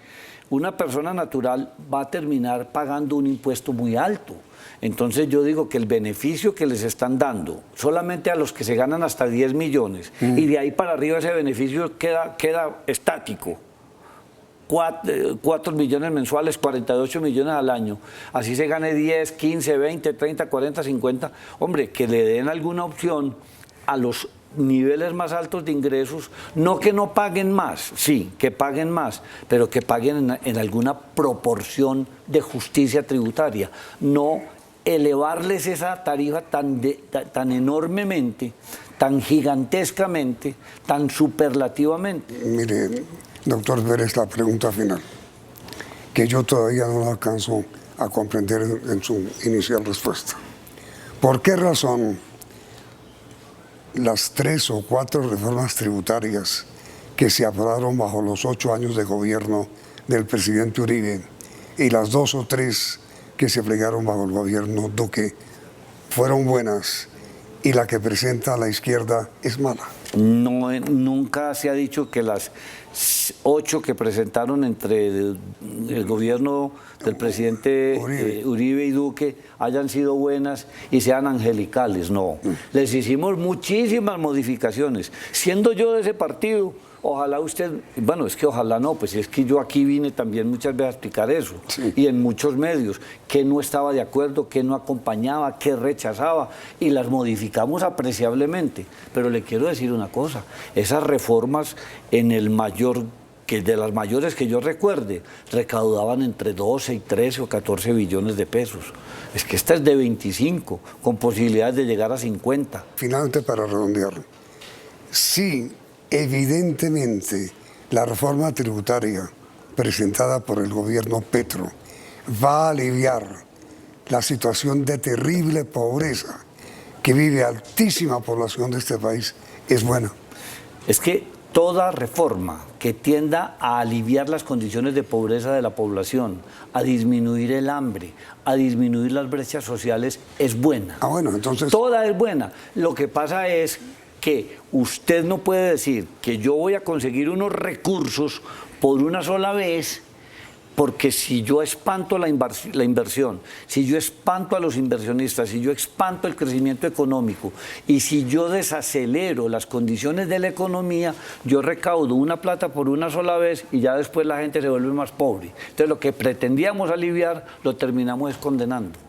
Una persona natural va a terminar pagando un impuesto muy alto. Entonces yo digo que el beneficio que les están dando solamente a los que se ganan hasta 10 millones y de ahí para arriba ese beneficio queda estático. 4 millones mensuales, 48 millones al año. Así se gane 10, 15, 20, 30, 40, 50. Hombre, que le den alguna opción a los niveles más altos de ingresos, no que no paguen más, sí, que paguen más, pero que paguen en alguna proporción de justicia tributaria, no elevarles esa tarifa tan enormemente, tan gigantescamente, tan superlativamente. Mire, doctor Pérez, la pregunta final, que yo todavía no la alcanzo a comprender en su inicial respuesta. ¿Por qué razón las 3 o 4 reformas tributarias que se aprobaron bajo los 8 años de gobierno del presidente Uribe y las 2 o 3 que se aplicaron bajo el gobierno Duque fueron buenas y la que presenta la izquierda es mala? No, nunca se ha dicho que las 8 que presentaron entre el gobierno del presidente Uribe y Duque hayan sido buenas y sean angelicales, no. Les hicimos muchísimas modificaciones. Siendo yo de ese partido, ojalá usted, bueno, es que ojalá no, pues es que yo aquí vine también muchas veces a explicar eso, y en muchos medios, que no estaba de acuerdo, que no acompañaba, que rechazaba, y las modificamos apreciablemente. Pero le quiero decir una cosa, esas reformas en el mayor, que de las mayores que yo recuerde, recaudaban entre 12 y 13 o 14 billones de pesos. Es que esta es de 25, con posibilidades de llegar a 50. Finalmente, para redondear, sí, evidentemente, la reforma tributaria presentada por el gobierno Petro va a aliviar la situación de terrible pobreza que vive altísima población de este país, es buena. Es que toda reforma que tienda a aliviar las condiciones de pobreza de la población, a disminuir el hambre, a disminuir las brechas sociales, es buena. Ah, bueno, entonces... Toda es buena. Lo que pasa es que usted no puede decir que yo voy a conseguir unos recursos por una sola vez, porque si yo espanto la inversión, si yo espanto a los inversionistas, si yo espanto el crecimiento económico y si yo desacelero las condiciones de la economía, yo recaudo una plata por una sola vez y ya después la gente se vuelve más pobre. Entonces lo que pretendíamos aliviar lo terminamos condenando.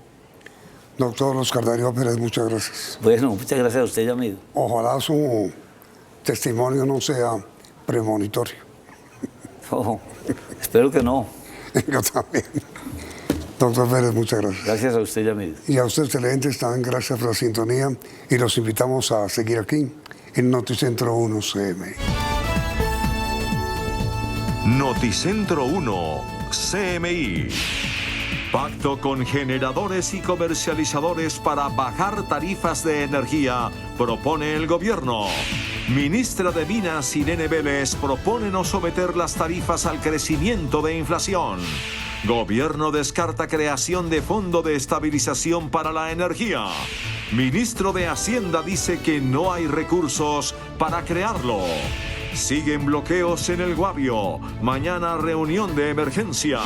Doctor Oscar Darío Pérez, muchas gracias. Bueno, muchas gracias a usted, Yamil. Ojalá su testimonio no sea premonitorio. Oh, espero que no. Yo también. Doctor Pérez, muchas gracias. Gracias a usted, Yamil. Y a usted, televidentes, también gracias por la sintonía y los invitamos a seguir aquí en Noticentro 1 CMI. Noticentro 1 CMI. Pacto con generadores y comercializadores para bajar tarifas de energía, propone el gobierno. Ministra de Minas, Irene Vélez, propone no someter las tarifas al crecimiento de inflación. Gobierno descarta creación de Fondo de Estabilización para la Energía. Ministro de Hacienda dice que no hay recursos para crearlo. Siguen bloqueos en el Guavio. Mañana reunión de emergencia.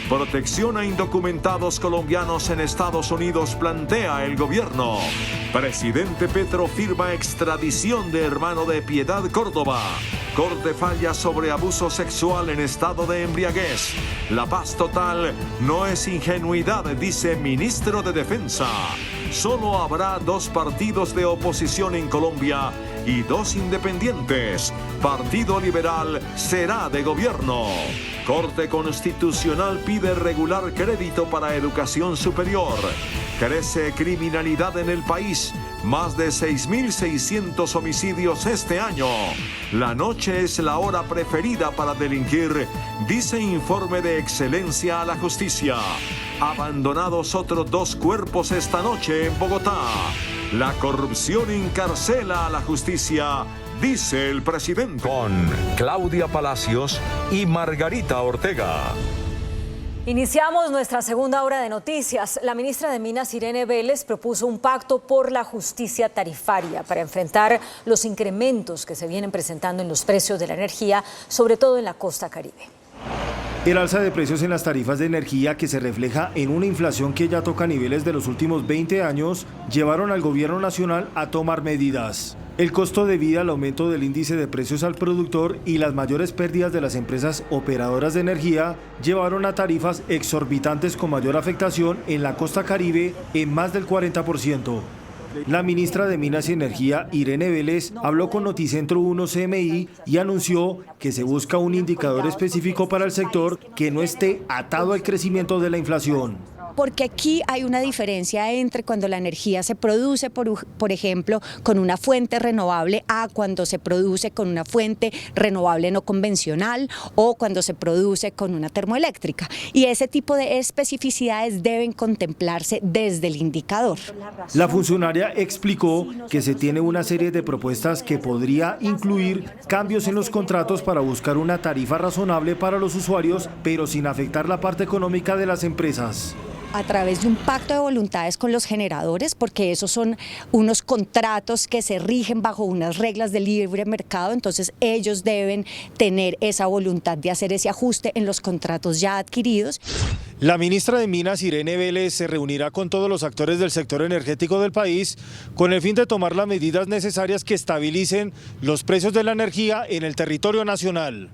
Protección a indocumentados colombianos en Estados Unidos plantea el gobierno. Presidente Petro firma extradición de hermano de Piedad Córdoba. Corte falla sobre abuso sexual en estado de embriaguez. La paz total no es ingenuidad, dice ministro de Defensa. Solo habrá 2 partidos de oposición en Colombia y 2 independientes. Partido Liberal será de gobierno. Corte Constitucional pide regular crédito para educación superior. Crece criminalidad en el país. Más de 6.600 homicidios este año. La noche es la hora preferida para delinquir, dice informe de excelencia a la justicia. Abandonados otros 2 cuerpos esta noche en Bogotá. La corrupción encarcela a la justicia, dice el presidente. Con Claudia Palacios y Margarita Ortega. Iniciamos nuestra segunda hora de noticias. La ministra de Minas, Irene Vélez, propuso un pacto por la justicia tarifaria para enfrentar los incrementos que se vienen presentando en los precios de la energía, sobre todo en la costa caribe. El alza de precios en las tarifas de energía, que se refleja en una inflación que ya toca niveles de los últimos 20 años, llevaron al gobierno nacional a tomar medidas. El costo de vida, el aumento del índice de precios al productor y las mayores pérdidas de las empresas operadoras de energía llevaron a tarifas exorbitantes con mayor afectación en la costa caribe en más del 40%. La ministra de Minas y Energía, Irene Vélez, habló con Noticentro 1 CMI y anunció que se busca un indicador específico para el sector que no esté atado al crecimiento de la inflación. Porque aquí hay una diferencia entre cuando la energía se produce, por ejemplo, con una fuente renovable a cuando se produce con una fuente renovable no convencional o cuando se produce con una termoeléctrica. Y ese tipo de especificidades deben contemplarse desde el indicador. La funcionaria explicó que se tiene una serie de propuestas que podría incluir cambios en los contratos para buscar una tarifa razonable para los usuarios, pero sin afectar la parte económica de las empresas. A través de un pacto de voluntades con los generadores, porque esos son unos contratos que se rigen bajo unas reglas de libre mercado, entonces ellos deben tener esa voluntad de hacer ese ajuste en los contratos ya adquiridos. La ministra de Minas, Irene Vélez, se reunirá con todos los actores del sector energético del país con el fin de tomar las medidas necesarias que estabilicen los precios de la energía en el territorio nacional.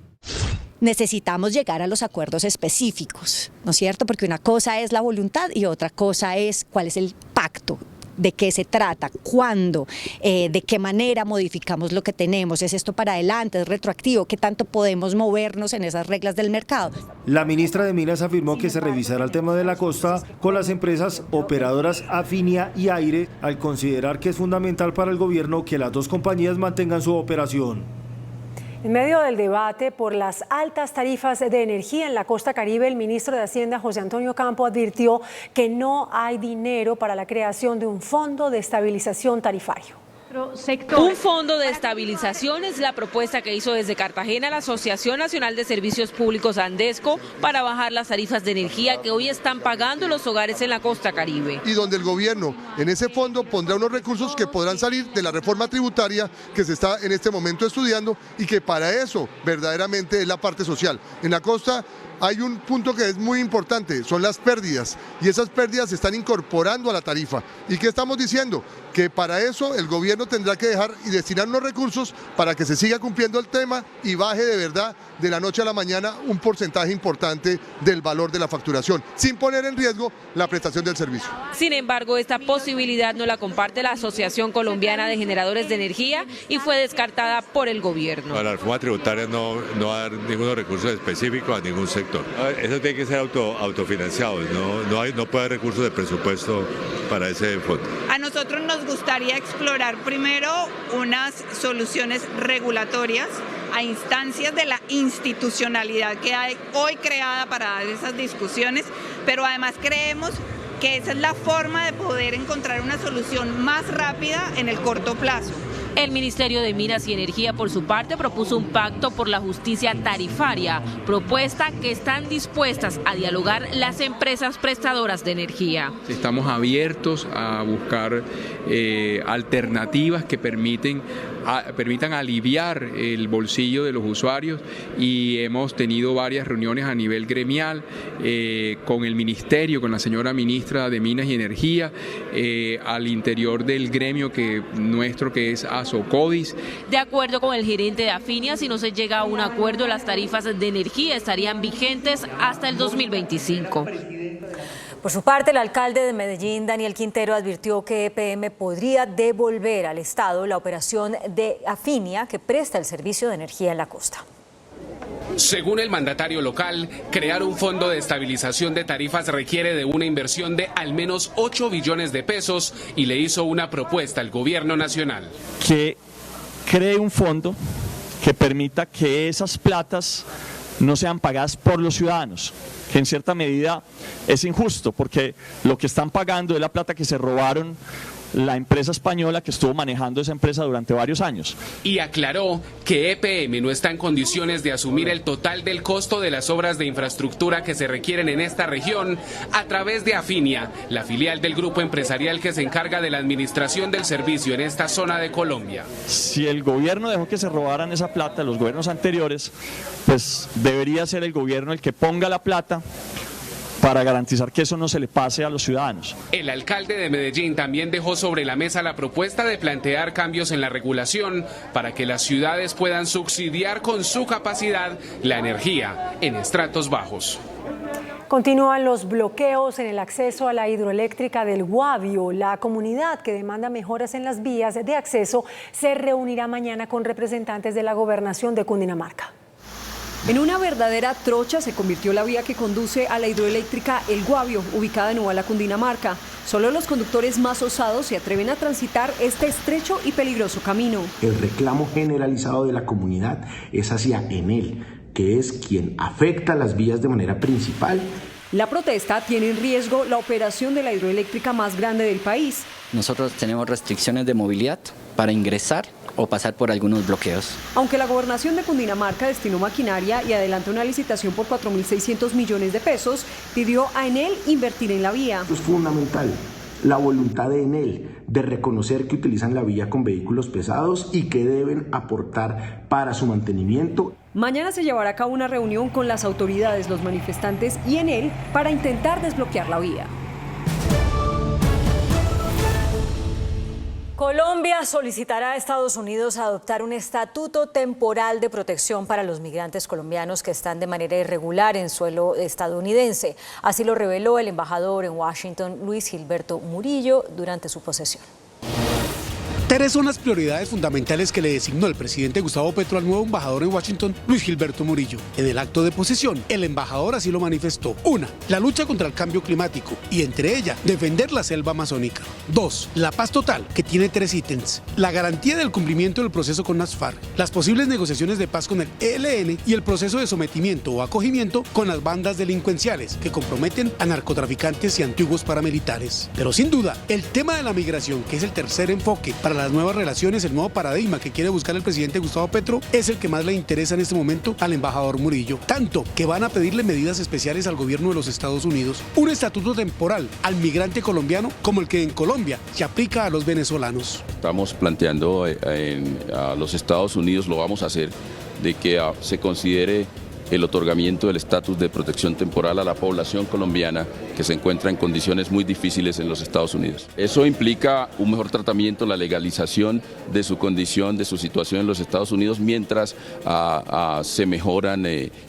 Necesitamos llegar a los acuerdos específicos, ¿no es cierto? Porque una cosa es la voluntad y otra cosa es cuál es el pacto, de qué se trata, cuándo, de qué manera modificamos lo que tenemos, es esto para adelante, es retroactivo, qué tanto podemos movernos en esas reglas del mercado. La ministra de Minas afirmó que se revisará el tema de la costa con las empresas operadoras Afinia y Aire, al considerar que es fundamental para el gobierno que las 2 compañías mantengan su operación. En medio del debate por las altas tarifas de energía en la costa caribe, el ministro de Hacienda, José Antonio Campo, advirtió que no hay dinero para la creación de un fondo de estabilización tarifario. Un fondo de estabilización es la propuesta que hizo desde Cartagena la Asociación Nacional de Servicios Públicos Andesco para bajar las tarifas de energía que hoy están pagando los hogares en la costa caribe. Y donde el gobierno en ese fondo pondrá unos recursos que podrán salir de la reforma tributaria que se está en este momento estudiando y que para eso verdaderamente es la parte social. En la costa hay un punto que es muy importante, son las pérdidas, y esas pérdidas se están incorporando a la tarifa. ¿Y qué estamos diciendo? Que para eso el gobierno tendrá que dejar y destinar unos recursos para que se siga cumpliendo el tema y baje de verdad de la noche a la mañana un porcentaje importante del valor de la facturación, sin poner en riesgo la prestación del servicio. Sin embargo, esta posibilidad no la comparte la Asociación Colombiana de Generadores de Energía y fue descartada por el gobierno. La reforma tributaria no va a dar ningún recurso específico a ningún sector. Eso tiene que ser autofinanciado, no puede haber recursos de presupuesto para ese fondo. A nosotros nos gustaría explorar primero unas soluciones regulatorias a instancias de la institucionalidad que hay hoy creada para dar esas discusiones, pero además creemos que esa es la forma de poder encontrar una solución más rápida en el corto plazo. El Ministerio de Minas y Energía, por su parte, propuso un pacto por la justicia tarifaria, propuesta que están dispuestas a dialogar las empresas prestadoras de energía. Estamos abiertos a buscar alternativas que permitan aliviar el bolsillo de los usuarios, y hemos tenido varias reuniones a nivel gremial con el Ministerio, con la señora ministra de Minas y Energía, al interior del gremio nuestro que es ASOCODIS. De acuerdo con el gerente de Afinia, si no se llega a un acuerdo, las tarifas de energía estarían vigentes hasta el 2025. Por su parte, el alcalde de Medellín, Daniel Quintero, advirtió que EPM podría devolver al Estado la operación de Afinia, que presta el servicio de energía en la costa. Según el mandatario local, crear un fondo de estabilización de tarifas requiere de una inversión de al menos 8 billones de pesos y le hizo una propuesta al gobierno nacional. Que cree un fondo que permita que esas platas no sean pagadas por los ciudadanos, que en cierta medida es injusto, porque lo que están pagando es la plata que se robaron la empresa española que estuvo manejando esa empresa durante varios años. Y aclaró que EPM no está en condiciones de asumir el total del costo de las obras de infraestructura que se requieren en esta región a través de Afinia, la filial del grupo empresarial que se encarga de la administración del servicio en esta zona de Colombia. Si el gobierno dejó que se robaran esa plata, los gobiernos anteriores, pues debería ser el gobierno el que ponga la plata para garantizar que eso no se le pase a los ciudadanos. El alcalde de Medellín también dejó sobre la mesa la propuesta de plantear cambios en la regulación para que las ciudades puedan subsidiar con su capacidad la energía en estratos bajos. Continúan los bloqueos en el acceso a la hidroeléctrica del Guavio. La comunidad que demanda mejoras en las vías de acceso se reunirá mañana con representantes de la gobernación de Cundinamarca. En una verdadera trocha se convirtió la vía que conduce a la hidroeléctrica El Guavio, ubicada en Ubalá, Cundinamarca. Solo los conductores más osados se atreven a transitar este estrecho y peligroso camino. El reclamo generalizado de la comunidad es hacia Enel, que es quien afecta las vías de manera principal. La protesta tiene en riesgo la operación de la hidroeléctrica más grande del país. Nosotros tenemos restricciones de movilidad para ingresar o pasar por algunos bloqueos. Aunque la gobernación de Cundinamarca destinó maquinaria y adelantó una licitación por 4.600 millones de pesos, pidió a Enel invertir en la vía. Es fundamental la voluntad de Enel de reconocer que utilizan la vía con vehículos pesados y que deben aportar para su mantenimiento. Mañana se llevará a cabo una reunión con las autoridades, los manifestantes y Enel para intentar desbloquear la vía. Colombia solicitará a Estados Unidos adoptar un estatuto temporal de protección para los migrantes colombianos que están de manera irregular en suelo estadounidense. Así lo reveló el embajador en Washington, Luis Gilberto Murillo, durante su posesión. Tres son las prioridades fundamentales que le designó el presidente Gustavo Petro al nuevo embajador en Washington, Luis Gilberto Murillo. En el acto de posesión, el embajador así lo manifestó. 1. La lucha contra el cambio climático y entre ella, defender la selva amazónica. 2. La paz total, que tiene 3 ítems. La garantía del cumplimiento del proceso con las FARC, las posibles negociaciones de paz con el ELN y el proceso de sometimiento o acogimiento con las bandas delincuenciales que comprometen a narcotraficantes y antiguos paramilitares. Pero sin duda, el tema de la migración, que es el tercer enfoque para las nuevas relaciones, el nuevo paradigma que quiere buscar el presidente Gustavo Petro, es el que más le interesa en este momento al embajador Murillo. Tanto que van a pedirle medidas especiales al gobierno de los Estados Unidos, un estatuto temporal al migrante colombiano como el que en Colombia se aplica a los venezolanos. Estamos planteando a los Estados Unidos, lo vamos a hacer, de que se considere el otorgamiento del estatus de protección temporal a la población colombiana que se encuentra en condiciones muy difíciles en los Estados Unidos. Eso implica un mejor tratamiento, la legalización de su condición, de su situación en los Estados Unidos, mientras se mejoran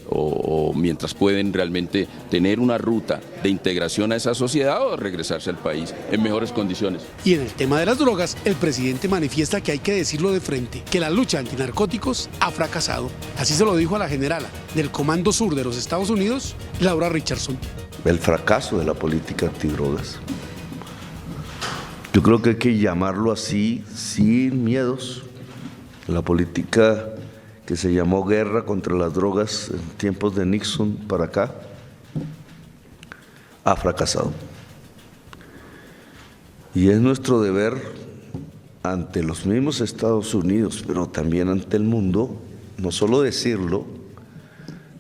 o mientras pueden realmente tener una ruta de integración a esa sociedad o regresarse al país en mejores condiciones. Y en el tema de las drogas, el presidente manifiesta que hay que decirlo de frente, que la lucha antinarcóticos ha fracasado. Así se lo dijo a la generala del Comando Sur de los Estados Unidos, Laura Richardson. El fracaso de la política antidrogas. Yo creo que hay que llamarlo así, sin miedos. La política que se llamó guerra contra las drogas en tiempos de Nixon para acá, ha fracasado. Y es nuestro deber ante los mismos Estados Unidos, pero también ante el mundo, no solo decirlo,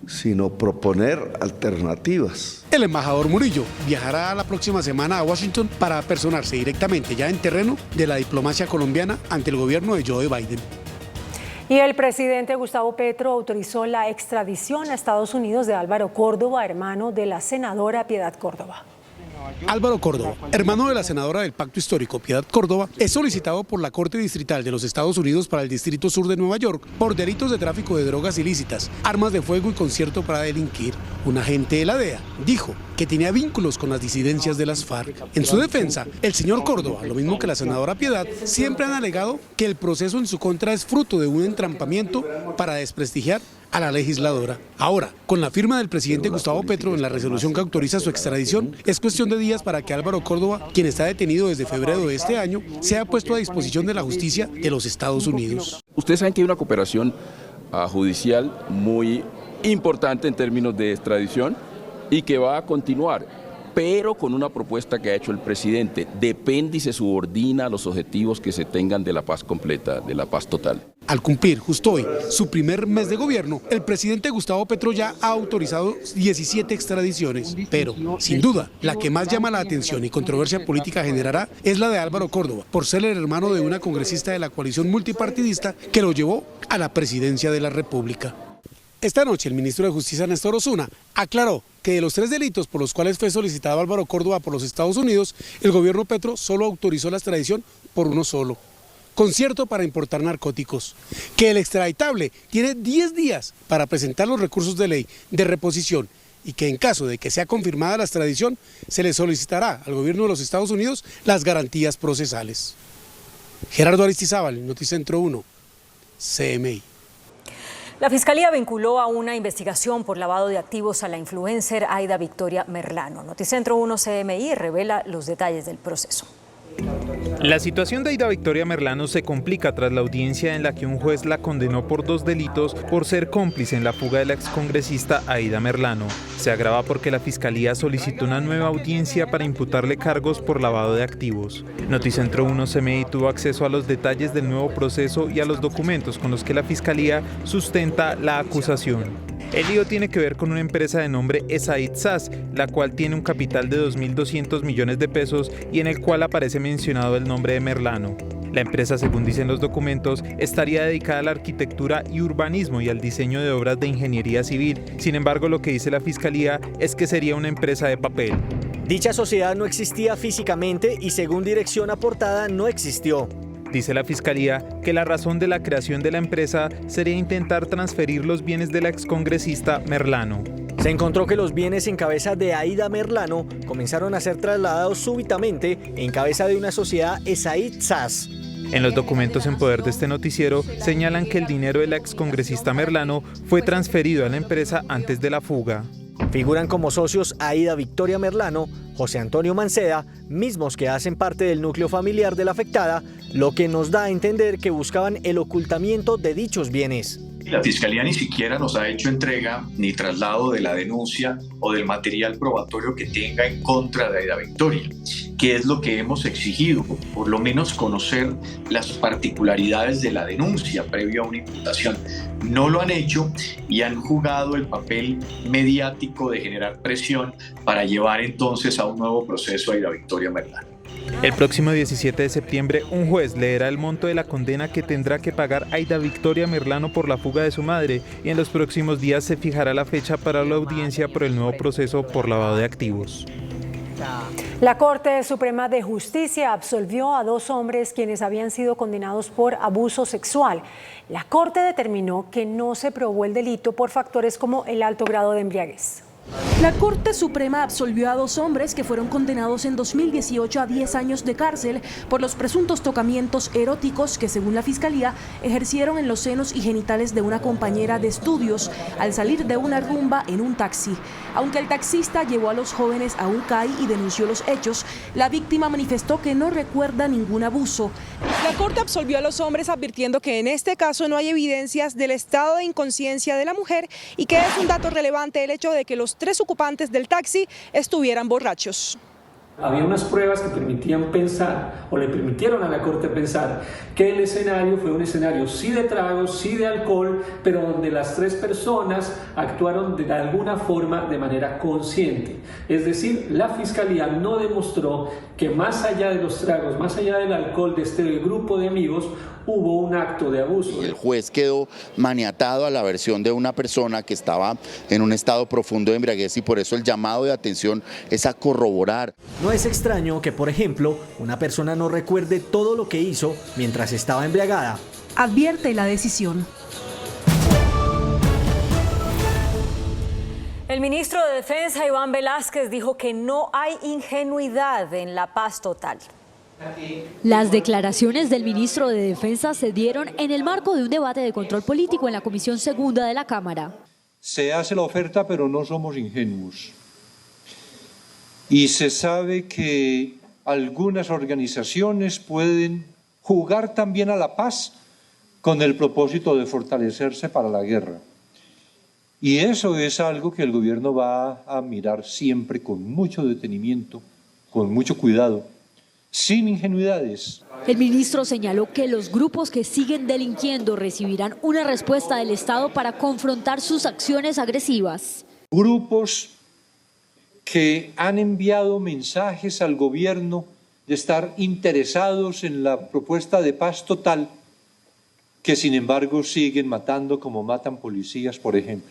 sino proponer alternativas. El embajador Murillo viajará la próxima semana a Washington para personarse directamente ya en terreno de la diplomacia colombiana ante el gobierno de Joe Biden. Y el presidente Gustavo Petro autorizó la extradición a Estados Unidos de Álvaro Córdoba, hermano de la senadora Piedad Córdoba. Álvaro Córdoba, hermano de la senadora del Pacto Histórico, Piedad Córdoba, es solicitado por la Corte Distrital de los Estados Unidos para el Distrito Sur de Nueva York por delitos de tráfico de drogas ilícitas, armas de fuego y concierto para delinquir. Un agente de la DEA dijo que tenía vínculos con las disidencias de las FARC. En su defensa, el señor Córdoba, lo mismo que la senadora Piedad, siempre han alegado que el proceso en su contra es fruto de un entrampamiento para desprestigiar a la legisladora. Ahora, con la firma del presidente Gustavo Petro en la resolución que autoriza su extradición, es cuestión de días para que Álvaro Córdoba, quien está detenido desde febrero de este año, sea puesto a disposición de la justicia de los Estados Unidos. Ustedes saben que hay una cooperación judicial muy importante en términos de extradición y que va a continuar, pero con una propuesta que ha hecho el presidente. Depende y se subordina a los objetivos que se tengan de la paz completa, de la paz total. Al cumplir justo hoy su primer mes de gobierno, el presidente Gustavo Petro ya ha autorizado 17 extradiciones, pero sin duda la que más llama la atención y controversia política generará es la de Álvaro Córdoba, por ser el hermano de una congresista de la coalición multipartidista que lo llevó a la presidencia de la República. Esta noche el ministro de Justicia, Néstor Osuna, aclaró que de los 3 delitos por los cuales fue solicitado Álvaro Córdoba por los Estados Unidos, el gobierno Petro solo autorizó la extradición por uno solo: concierto para importar narcóticos, que el extraditable tiene 10 días para presentar los recursos de ley de reposición y que en caso de que sea confirmada la extradición, se le solicitará al gobierno de los Estados Unidos las garantías procesales. Gerardo Aristizábal, Noticentro 1, CMI. La Fiscalía vinculó a una investigación por lavado de activos a la influencer Aida Victoria Merlano. Noticentro 1 CMI revela los detalles del proceso. La situación de Aida Victoria Merlano se complica tras la audiencia en la que un juez la condenó por 2 delitos por ser cómplice en la fuga de la excongresista Aida Merlano. Se agrava porque la Fiscalía solicitó una nueva audiencia para imputarle cargos por lavado de activos. Noticentro 1 CMI tuvo acceso a los detalles del nuevo proceso y a los documentos con los que la Fiscalía sustenta la acusación. El lío tiene que ver con una empresa de nombre Esaid SAS, la cual tiene un capital de 2.200 millones de pesos y en el cual aparece mencionado el nombre de Merlano. La empresa, según dicen los documentos, estaría dedicada a la arquitectura y urbanismo y al diseño de obras de ingeniería civil. Sin embargo, lo que dice la Fiscalía es que sería una empresa de papel. Dicha sociedad no existía físicamente y, según dirección aportada, no existió. Dice la Fiscalía que la razón de la creación de la empresa sería intentar transferir los bienes de la excongresista Merlano. Se encontró que los bienes en cabeza de Aida Merlano comenzaron a ser trasladados súbitamente en cabeza de una sociedad Esaid SAS. En los documentos en poder de este noticiero señalan que el dinero de la excongresista Merlano fue transferido a la empresa antes de la fuga. Figuran como socios Aida Victoria Merlano, José Antonio Manceda, mismos que hacen parte del núcleo familiar de la afectada, lo que nos da a entender que buscaban el ocultamiento de dichos bienes. La Fiscalía ni siquiera nos ha hecho entrega ni traslado de la denuncia o del material probatorio que tenga en contra de Aida Victoria, que es lo que hemos exigido, por lo menos conocer las particularidades de la denuncia previo a una imputación. No lo han hecho y han jugado el papel mediático de generar presión para llevar entonces a un nuevo proceso a Aida Victoria Merlano. El próximo 17 de septiembre, un juez leerá el monto de la condena que tendrá que pagar Aida Victoria Merlano por la fuga de su madre y en los próximos días se fijará la fecha para la audiencia por el nuevo proceso por lavado de activos. La Corte Suprema de Justicia absolvió a 2 hombres quienes habían sido condenados por abuso sexual. La Corte determinó que no se probó el delito por factores como el alto grado de embriaguez. La Corte Suprema absolvió a 2 hombres que fueron condenados en 2018 a 10 años de cárcel por los presuntos tocamientos eróticos que, según la Fiscalía, ejercieron en los senos y genitales de una compañera de estudios al salir de una rumba en un taxi. Aunque el taxista llevó a los jóvenes a un CAI y denunció los hechos, la víctima manifestó que no recuerda ningún abuso. La Corte absolvió a los hombres advirtiendo que en este caso no hay evidencias del estado de inconsciencia de la mujer y que es un dato relevante el hecho de que los 3 ocupantes del taxi estuvieran borrachos. Había unas pruebas que permitían pensar, o le permitieron a la Corte pensar, que el escenario fue un escenario sí de tragos, sí de alcohol, pero donde las 3 personas actuaron de alguna forma de manera consciente. Es decir, la Fiscalía no demostró que más allá de los tragos, más allá del alcohol de este grupo de amigos, hubo un acto de abuso. El juez quedó maniatado a la versión de una persona que estaba en un estado profundo de embriaguez y por eso el llamado de atención es a corroborar. No es extraño que, por ejemplo, una persona no recuerde todo lo que hizo mientras estaba embriagada. Advierte la decisión. El ministro de Defensa, Iván Velásquez, dijo que no hay ingenuidad en la paz total. Las declaraciones del ministro de Defensa se dieron en el marco de un debate de control político en la Comisión Segunda de la Cámara. Se hace la oferta, pero no somos ingenuos. Y se sabe que algunas organizaciones pueden jugar también a la paz con el propósito de fortalecerse para la guerra. Y eso es algo que el gobierno va a mirar siempre con mucho detenimiento, con mucho cuidado, sin ingenuidades. El ministro señaló que los grupos que siguen delinquiendo recibirán una respuesta del Estado para confrontar sus acciones agresivas. Grupos que han enviado mensajes al gobierno de estar interesados en la propuesta de paz total, que sin embargo siguen matando como matan policías, por ejemplo.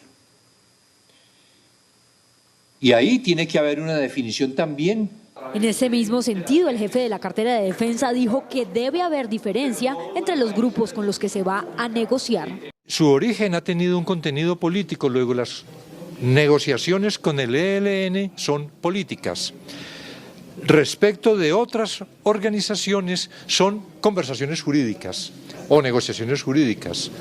Y ahí tiene que haber una definición también. En ese mismo sentido, el jefe de la cartera de Defensa dijo que debe haber diferencia entre los grupos con los que se va a negociar. Su origen ha tenido un contenido político, luego las negociaciones con el ELN son políticas. Respecto de otras organizaciones son conversaciones jurídicas o negociaciones jurídicas.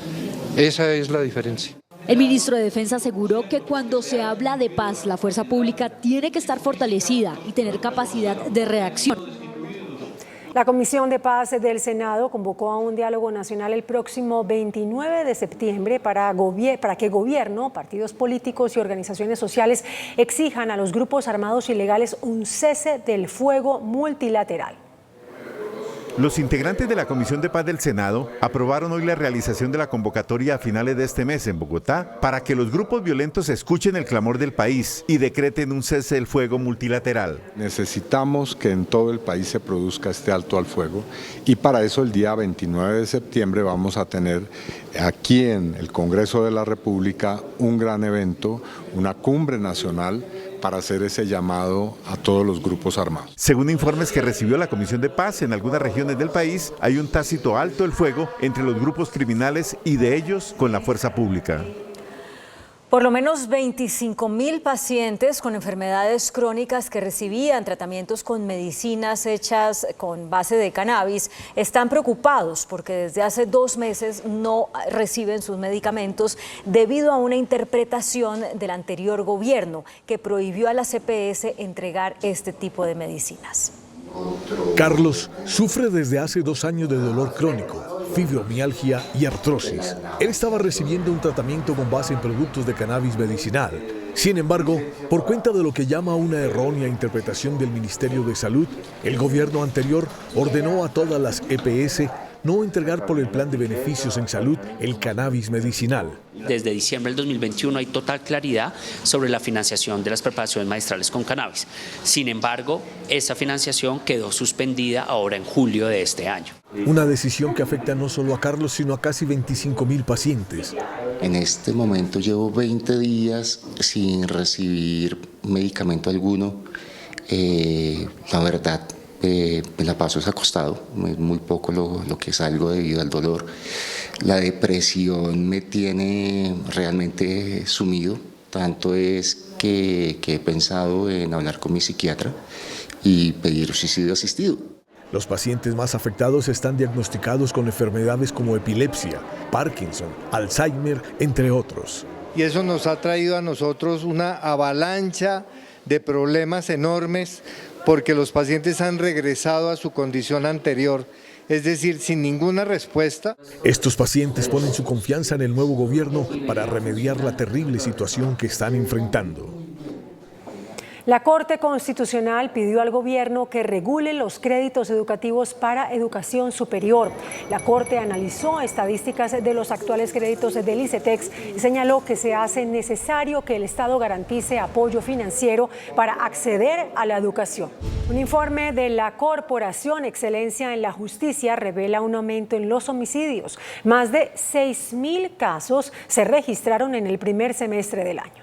Esa es la diferencia. El ministro de Defensa aseguró que cuando se habla de paz, la fuerza pública tiene que estar fortalecida y tener capacidad de reacción. La Comisión de Paz del Senado convocó a un diálogo nacional el próximo 29 de septiembre para que gobierno, partidos políticos y organizaciones sociales exijan a los grupos armados ilegales un cese del fuego multilateral. Los integrantes de la Comisión de Paz del Senado aprobaron hoy la realización de la convocatoria a finales de este mes en Bogotá para que los grupos violentos escuchen el clamor del país y decreten un cese del fuego multilateral. Necesitamos que en todo el país se produzca este alto al fuego y para eso el día 29 de septiembre vamos a tener aquí en el Congreso de la República un gran evento, una cumbre nacional para hacer ese llamado a todos los grupos armados. Según informes que recibió la Comisión de Paz, en algunas regiones del país hay un tácito alto el fuego entre los grupos criminales y de ellos con la fuerza pública. Por lo menos 25.000 pacientes con enfermedades crónicas que recibían tratamientos con medicinas hechas con base de cannabis están preocupados porque desde hace 2 meses no reciben sus medicamentos debido a una interpretación del anterior gobierno que prohibió a la CPS entregar este tipo de medicinas. Carlos sufre desde hace 2 años de dolor crónico, fibromialgia y artrosis. Él estaba recibiendo un tratamiento con base en productos de cannabis medicinal. Sin embargo, por cuenta de lo que llama una errónea interpretación del Ministerio de Salud, el gobierno anterior ordenó a todas las EPS no entregar por el plan de beneficios en salud el cannabis medicinal. Desde diciembre del 2021 hay total claridad sobre la financiación de las preparaciones maestrales con cannabis. Sin embargo, esa financiación quedó suspendida ahora en julio de este año. Una decisión que afecta no solo a Carlos, sino a casi 25.000 pacientes. En este momento llevo 20 días sin recibir medicamento alguno. La verdad, me la paso acostado, es muy poco lo que salgo debido al dolor. La depresión me tiene realmente sumido, tanto es que he pensado en hablar con mi psiquiatra y pedir suicidio asistido. Los pacientes más afectados están diagnosticados con enfermedades como epilepsia, Parkinson, Alzheimer, entre otros. Y eso nos ha traído a nosotros una avalancha de problemas enormes porque los pacientes han regresado a su condición anterior, es decir, sin ninguna respuesta. Estos pacientes ponen su confianza en el nuevo gobierno para remediar la terrible situación que están enfrentando. La Corte Constitucional pidió al gobierno que regule los créditos educativos para educación superior. La Corte analizó estadísticas de los actuales créditos del ICETEX y señaló que se hace necesario que el Estado garantice apoyo financiero para acceder a la educación. Un informe de la Corporación Excelencia en la Justicia revela un aumento en los homicidios. Más de 6.000 casos se registraron en el primer semestre del año.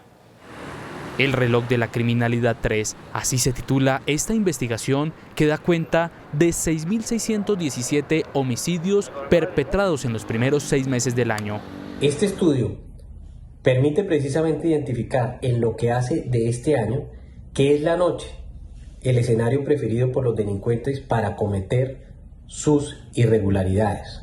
El reloj de la criminalidad 3, así se titula esta investigación que da cuenta de 6.617 homicidios perpetrados en los primeros 6 meses del año. Este estudio permite precisamente identificar en lo que hace de este año que es la noche el escenario preferido por los delincuentes para cometer sus irregularidades.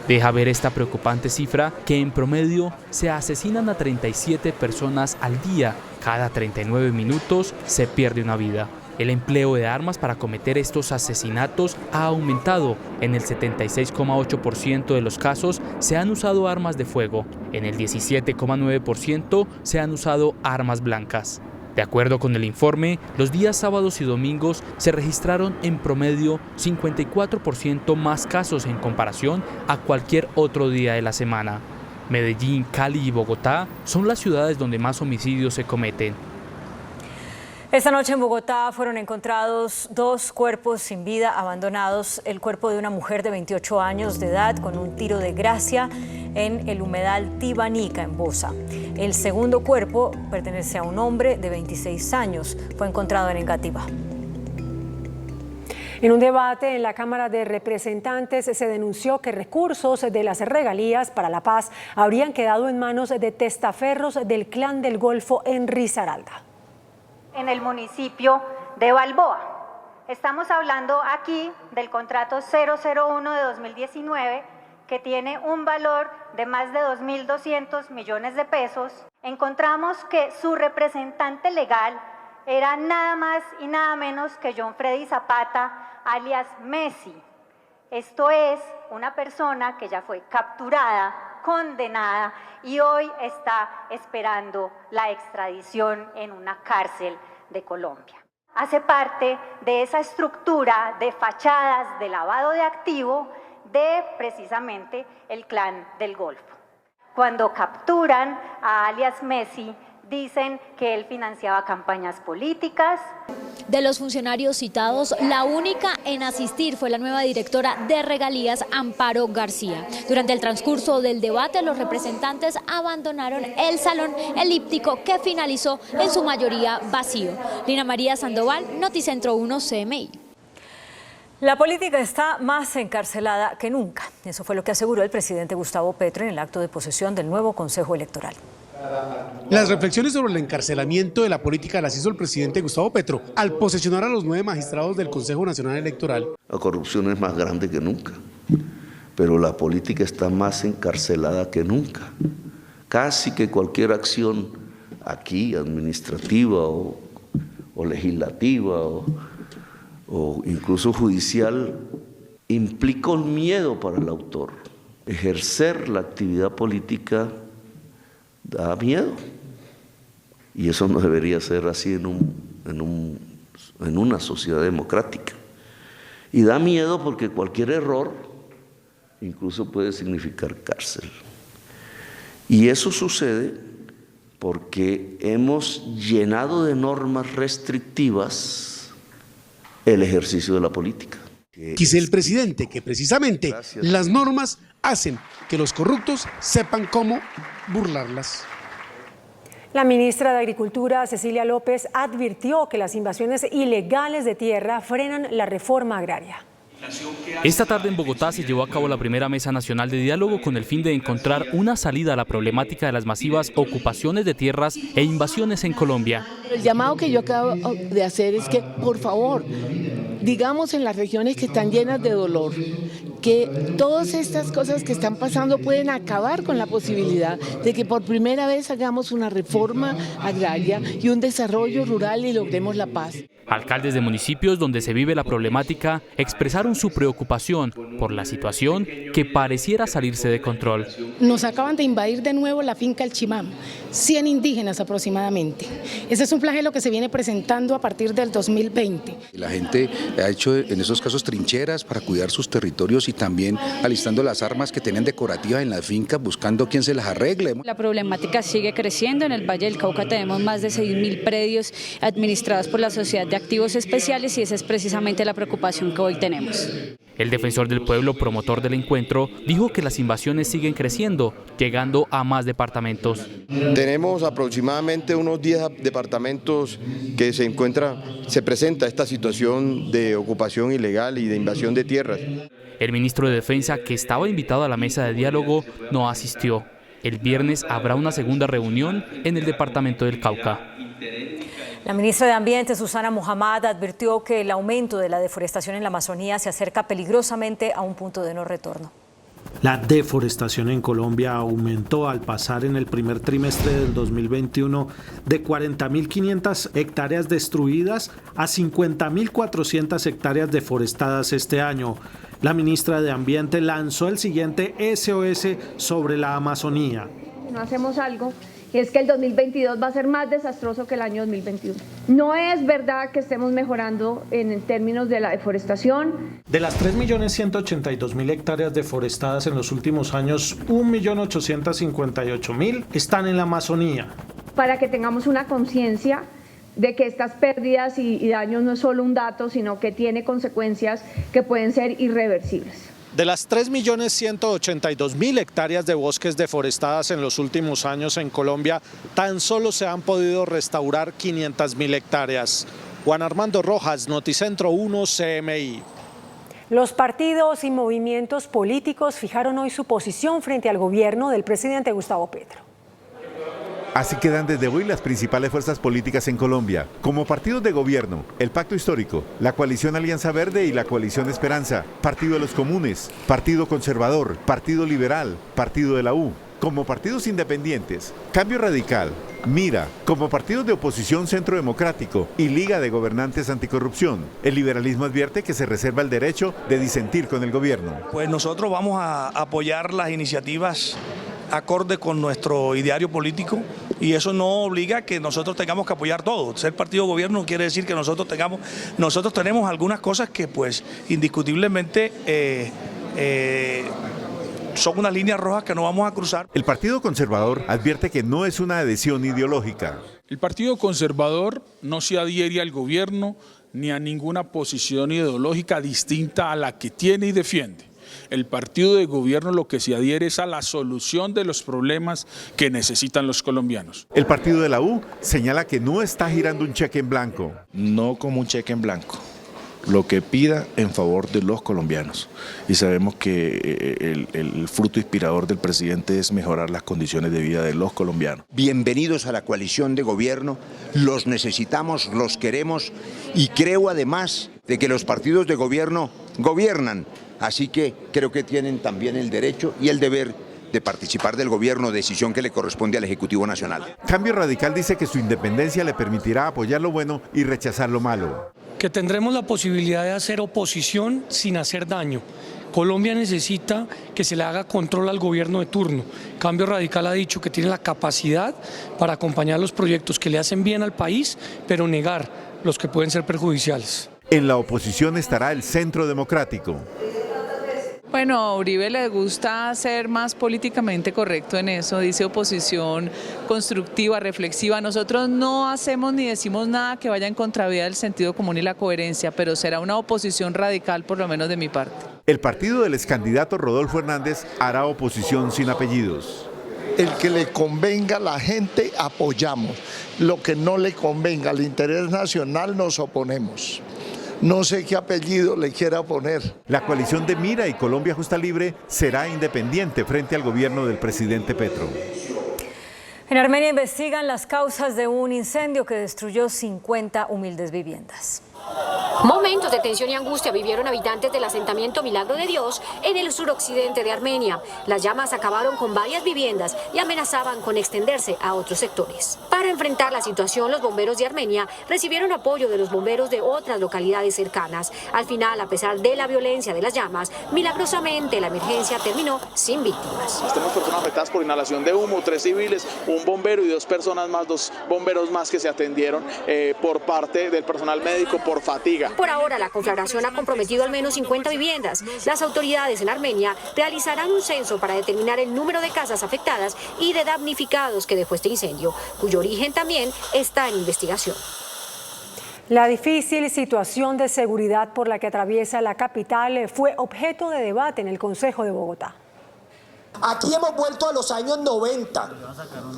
Deja ver esta preocupante cifra que en promedio se asesinan a 37 personas al día. Cada 39 minutos se pierde una vida. El empleo de armas para cometer estos asesinatos ha aumentado. En el 76,8% de los casos se han usado armas de fuego. En el 17,9% se han usado armas blancas. De acuerdo con el informe, los días sábados y domingos se registraron en promedio 54% más casos en comparación a cualquier otro día de la semana. Medellín, Cali y Bogotá son las ciudades donde más homicidios se cometen. Esta noche en Bogotá fueron encontrados 2 cuerpos sin vida abandonados. El cuerpo de una mujer de 28 años de edad con un tiro de gracia en el humedal Tibanica, en Bosa. El segundo cuerpo pertenece a un hombre de 26 años. Fue encontrado en Engativá. En un debate en la Cámara de Representantes se denunció que recursos de las regalías para la paz habrían quedado en manos de testaferros del Clan del Golfo en Risaralda. En el municipio de Balboa. Estamos hablando aquí del contrato 001 de 2019 que tiene un valor de más de 2.200 millones de pesos. Encontramos que su representante legal era nada más y nada menos que John Freddy Zapata, alias Messi. Esto es una persona que ya fue capturada, condenada y hoy está esperando la extradición en una cárcel de Colombia. Hace parte de esa estructura de fachadas de lavado de activo de precisamente el Clan del Golfo. Cuando capturan a alias Messi, dicen que él financiaba campañas políticas. De los funcionarios citados, la única en asistir fue la nueva directora de regalías, Amparo García. Durante el transcurso del debate, los representantes abandonaron el salón elíptico que finalizó en su mayoría vacío. Lina María Sandoval, Noticentro 1 CMI. La política está más encarcelada que nunca. Eso fue lo que aseguró el presidente Gustavo Petro en el acto de posesión del nuevo Consejo Electoral. Las reflexiones sobre el encarcelamiento de la política las hizo el presidente Gustavo Petro al posesionar a los 9 magistrados del Consejo Nacional Electoral. La corrupción es más grande que nunca, pero la política está más encarcelada que nunca. Casi que cualquier acción aquí, administrativa o legislativa o incluso judicial, implica un miedo para el autor. Ejercer la actividad política da miedo, y eso no debería ser así en una sociedad democrática. Y da miedo porque cualquier error incluso puede significar cárcel. Y eso sucede porque hemos llenado de normas restrictivas el ejercicio de la política. Dice el presidente que precisamente las normas hacen que los corruptos sepan cómo burlarlas. La ministra de Agricultura, Cecilia López, advirtió que las invasiones ilegales de tierra frenan la reforma agraria. Esta tarde en Bogotá se llevó a cabo la primera mesa nacional de diálogo con el fin de encontrar una salida a la problemática de las masivas ocupaciones de tierras e invasiones en Colombia. El llamado que yo acabo de hacer es que, por favor, digamos en las regiones que están llenas de dolor, que todas estas cosas que están pasando pueden acabar con la posibilidad de que por primera vez hagamos una reforma agraria y un desarrollo rural y logremos la paz. Alcaldes de municipios donde se vive la problemática expresaron su preocupación por la situación que pareciera salirse de control. Nos acaban de invadir de nuevo la finca El Chimam, 100 indígenas aproximadamente. Ese es un flagelo que se viene presentando a partir del 2020. La gente ha hecho en esos casos trincheras para cuidar sus territorios y también alistando las armas que tienen decorativas en las fincas, buscando quién se las arregle. La problemática sigue creciendo. En el Valle del Cauca tenemos más de 6.000 predios administrados por la Sociedad de Activos Especiales y esa es precisamente la preocupación que hoy tenemos. El defensor del pueblo, promotor del encuentro, dijo que las invasiones siguen creciendo, llegando a más departamentos. Tenemos aproximadamente unos 10 departamentos que se presenta esta situación de ocupación ilegal y de invasión de tierras. El ministro de Defensa, que estaba invitado a la mesa de diálogo, no asistió. El viernes habrá una segunda reunión en el departamento del Cauca. La ministra de Ambiente, Susana Mohammad, advirtió que el aumento de la deforestación en la Amazonía se acerca peligrosamente a un punto de no retorno. La deforestación en Colombia aumentó al pasar en el primer trimestre del 2021 de 40.500 hectáreas destruidas a 50.400 hectáreas deforestadas este año. La ministra de Ambiente lanzó el siguiente SOS sobre la Amazonía. No hacemos algo, y es que el 2022 va a ser más desastroso que el año 2021. No es verdad que estemos mejorando en términos de la deforestación. De las 3.182.000 hectáreas deforestadas en los últimos años, 1.858.000 están en la Amazonía. Para que tengamos una conciencia de que estas pérdidas y daños no es solo un dato, sino que tiene consecuencias que pueden ser irreversibles. De las 3.182.000 hectáreas de bosques deforestadas en los últimos años en Colombia, tan solo se han podido restaurar 500.000 hectáreas. Juan Armando Rojas, Noticentro 1, CMI. Los partidos y movimientos políticos fijaron hoy su posición frente al gobierno del presidente Gustavo Petro. Así quedan desde hoy las principales fuerzas políticas en Colombia. Como partidos de gobierno, el Pacto Histórico, la Coalición Alianza Verde y la Coalición Esperanza, Partido de los Comunes, Partido Conservador, Partido Liberal, Partido de la U. Como partidos independientes, Cambio Radical, Mira, como partidos de oposición Centro Democrático y Liga de Gobernantes Anticorrupción. El liberalismo advierte que se reserva el derecho de disentir con el gobierno. Pues nosotros vamos a apoyar las iniciativas acorde con nuestro ideario político y eso no obliga a que nosotros tengamos que apoyar todo. Ser partido de gobierno no quiere decir que nosotros tenemos algunas cosas que pues indiscutiblemente son unas líneas rojas que no vamos a cruzar. El Partido Conservador advierte que no es una adhesión ideológica. El Partido Conservador no se adhiere al gobierno ni a ninguna posición ideológica distinta a la que tiene y defiende. El partido de gobierno lo que se adhiere es a la solución de los problemas que necesitan los colombianos. El partido de la U señala que no está girando un cheque en blanco. No como un cheque en blanco, lo que pida en favor de los colombianos. Y sabemos que el fruto inspirador del presidente es mejorar las condiciones de vida de los colombianos. Bienvenidos a la coalición de gobierno, los necesitamos, los queremos y creo además de que los partidos de gobierno gobiernan. Así que creo que tienen también el derecho y el deber de participar del gobierno, decisión que le corresponde al Ejecutivo Nacional. Cambio Radical dice que su independencia le permitirá apoyar lo bueno y rechazar lo malo. Que tendremos la posibilidad de hacer oposición sin hacer daño. Colombia necesita que se le haga control al gobierno de turno. Cambio Radical ha dicho que tiene la capacidad para acompañar los proyectos que le hacen bien al país, pero negar los que pueden ser perjudiciales. En la oposición estará el Centro Democrático. Bueno, a Uribe le gusta ser más políticamente correcto en eso, dice oposición constructiva, reflexiva. Nosotros no hacemos ni decimos nada que vaya en contravía del sentido común y la coherencia, pero será una oposición radical, por lo menos de mi parte. El partido del excandidato Rodolfo Hernández hará oposición sin apellidos. El que le convenga a la gente apoyamos, lo que no le convenga al interés nacional nos oponemos. No sé qué apellido le quiera poner. La coalición de Mira y Colombia Justa Libre será independiente frente al gobierno del presidente Petro. En Armenia investigan las causas de un incendio que destruyó 50 humildes viviendas. Momentos de tensión y angustia vivieron habitantes del asentamiento Milagro de Dios en el suroccidente de Armenia. Las llamas acabaron con varias viviendas y amenazaban con extenderse a otros sectores. Para enfrentar la situación, los bomberos de Armenia recibieron apoyo de los bomberos de otras localidades cercanas. Al final, a pesar de la violencia de las llamas, milagrosamente la emergencia terminó sin víctimas. Tenemos personas afectadas por inhalación de humo, 3 civiles, un bombero y 2 personas más, 2 bomberos más que se atendieron por parte del personal médico por fatiga. Por ahora, la conflagración ha comprometido al menos 50 viviendas. Las autoridades en Armenia realizarán un censo para determinar el número de casas afectadas y de damnificados que dejó este incendio, cuyo origen también está en investigación. La difícil situación de seguridad por la que atraviesa la capital fue objeto de debate en el Consejo de Bogotá. Aquí hemos vuelto a los años 90,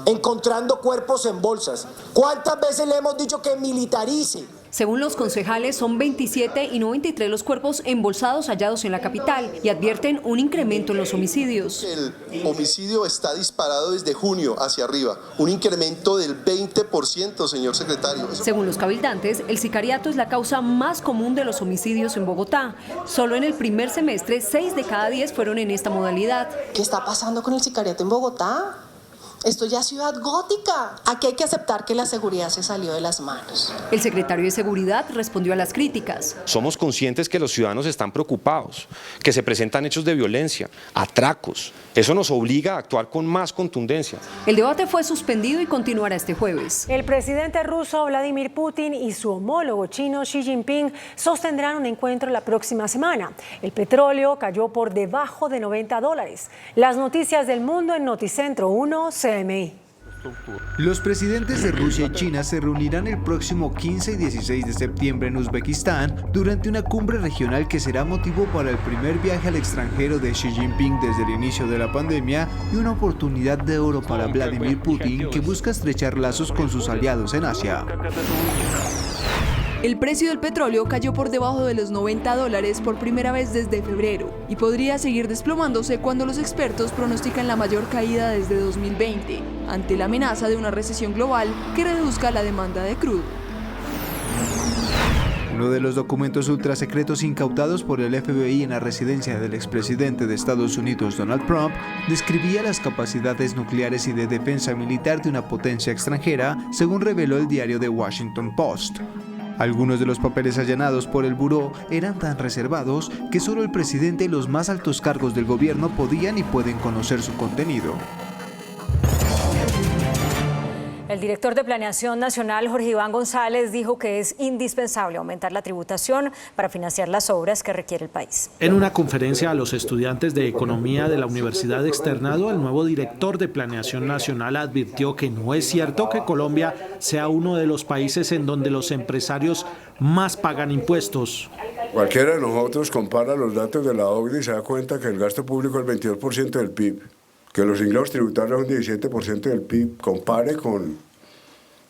encontrando cuerpos en bolsas. ¿Cuántas veces le hemos dicho que militarice? Según los concejales, son 27 y no 23 los cuerpos embolsados hallados en la capital y advierten un incremento en los homicidios. El homicidio está disparado desde junio hacia arriba, un incremento del 20%, señor secretario. Según los cabildantes, el sicariato es la causa más común de los homicidios en Bogotá. Solo en el primer semestre, 6 de cada 10 fueron en esta modalidad. ¿Qué está pasando con el sicariato en Bogotá? Esto ya es ciudad gótica. Aquí hay que aceptar que la seguridad se salió de las manos. El secretario de Seguridad respondió a las críticas. Somos conscientes que los ciudadanos están preocupados, que se presentan hechos de violencia, atracos. Eso nos obliga a actuar con más contundencia. El debate fue suspendido y continuará este jueves. El presidente ruso Vladimir Putin y su homólogo chino Xi Jinping sostendrán un encuentro la próxima semana. El petróleo cayó por debajo de $90. Las noticias del mundo en Noticentro 1 CMI. Los presidentes de Rusia y China se reunirán el próximo 15 y 16 de septiembre en Uzbekistán durante una cumbre regional que será motivo para el primer viaje al extranjero de Xi Jinping desde el inicio de la pandemia y una oportunidad de oro para Vladimir Putin, que busca estrechar lazos con sus aliados en Asia. El precio del petróleo cayó por debajo de los $90 por primera vez desde febrero y podría seguir desplomándose cuando los expertos pronostican la mayor caída desde 2020, ante la amenaza de una recesión global que reduzca la demanda de crudo. Uno de los documentos ultrasecretos incautados por el FBI en la residencia del expresidente de Estados Unidos, Donald Trump, describía las capacidades nucleares y de defensa militar de una potencia extranjera, según reveló el diario The Washington Post. Algunos de los papeles allanados por el buró eran tan reservados que solo el presidente y los más altos cargos del gobierno podían y pueden conocer su contenido. El director de Planeación Nacional, Jorge Iván González, dijo que es indispensable aumentar la tributación para financiar las obras que requiere el país. En una conferencia a los estudiantes de Economía de la Universidad Externado, el nuevo director de Planeación Nacional advirtió que no es cierto que Colombia sea uno de los países en donde los empresarios más pagan impuestos. Cualquiera de nosotros compara los datos de la OCDE y se da cuenta que el gasto público es el 22% del PIB. Que los ingresos tributarios son 17% del PIB, compare con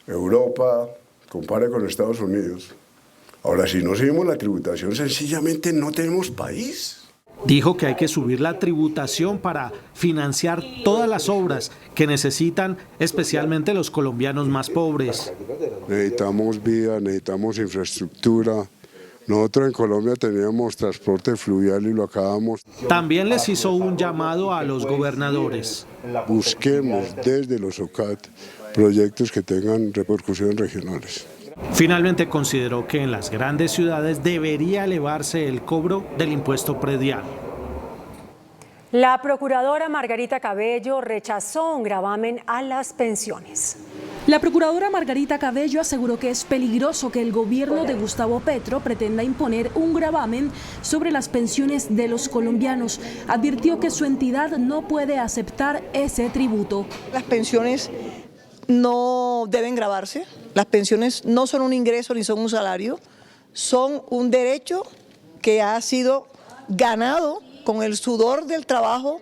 Europa, compare con Estados Unidos. Ahora, si no subimos la tributación, sencillamente no tenemos país. Dijo que hay que subir la tributación para financiar todas las obras que necesitan, especialmente los colombianos más pobres. Necesitamos vía, necesitamos infraestructura. Nosotros en Colombia teníamos transporte fluvial y lo acabamos. También les hizo un llamado a los gobernadores. Busquemos desde los OCAT proyectos que tengan repercusiones regionales. Finalmente consideró que en las grandes ciudades debería elevarse el cobro del impuesto predial. La procuradora Margarita Cabello rechazó un gravamen a las pensiones. La procuradora Margarita Cabello aseguró que es peligroso que el gobierno de Gustavo Petro pretenda imponer un gravamen sobre las pensiones de los colombianos. Advirtió que su entidad no puede aceptar ese tributo. Las pensiones no deben gravarse, las pensiones no son un ingreso ni son un salario, son un derecho que ha sido ganado con el sudor del trabajo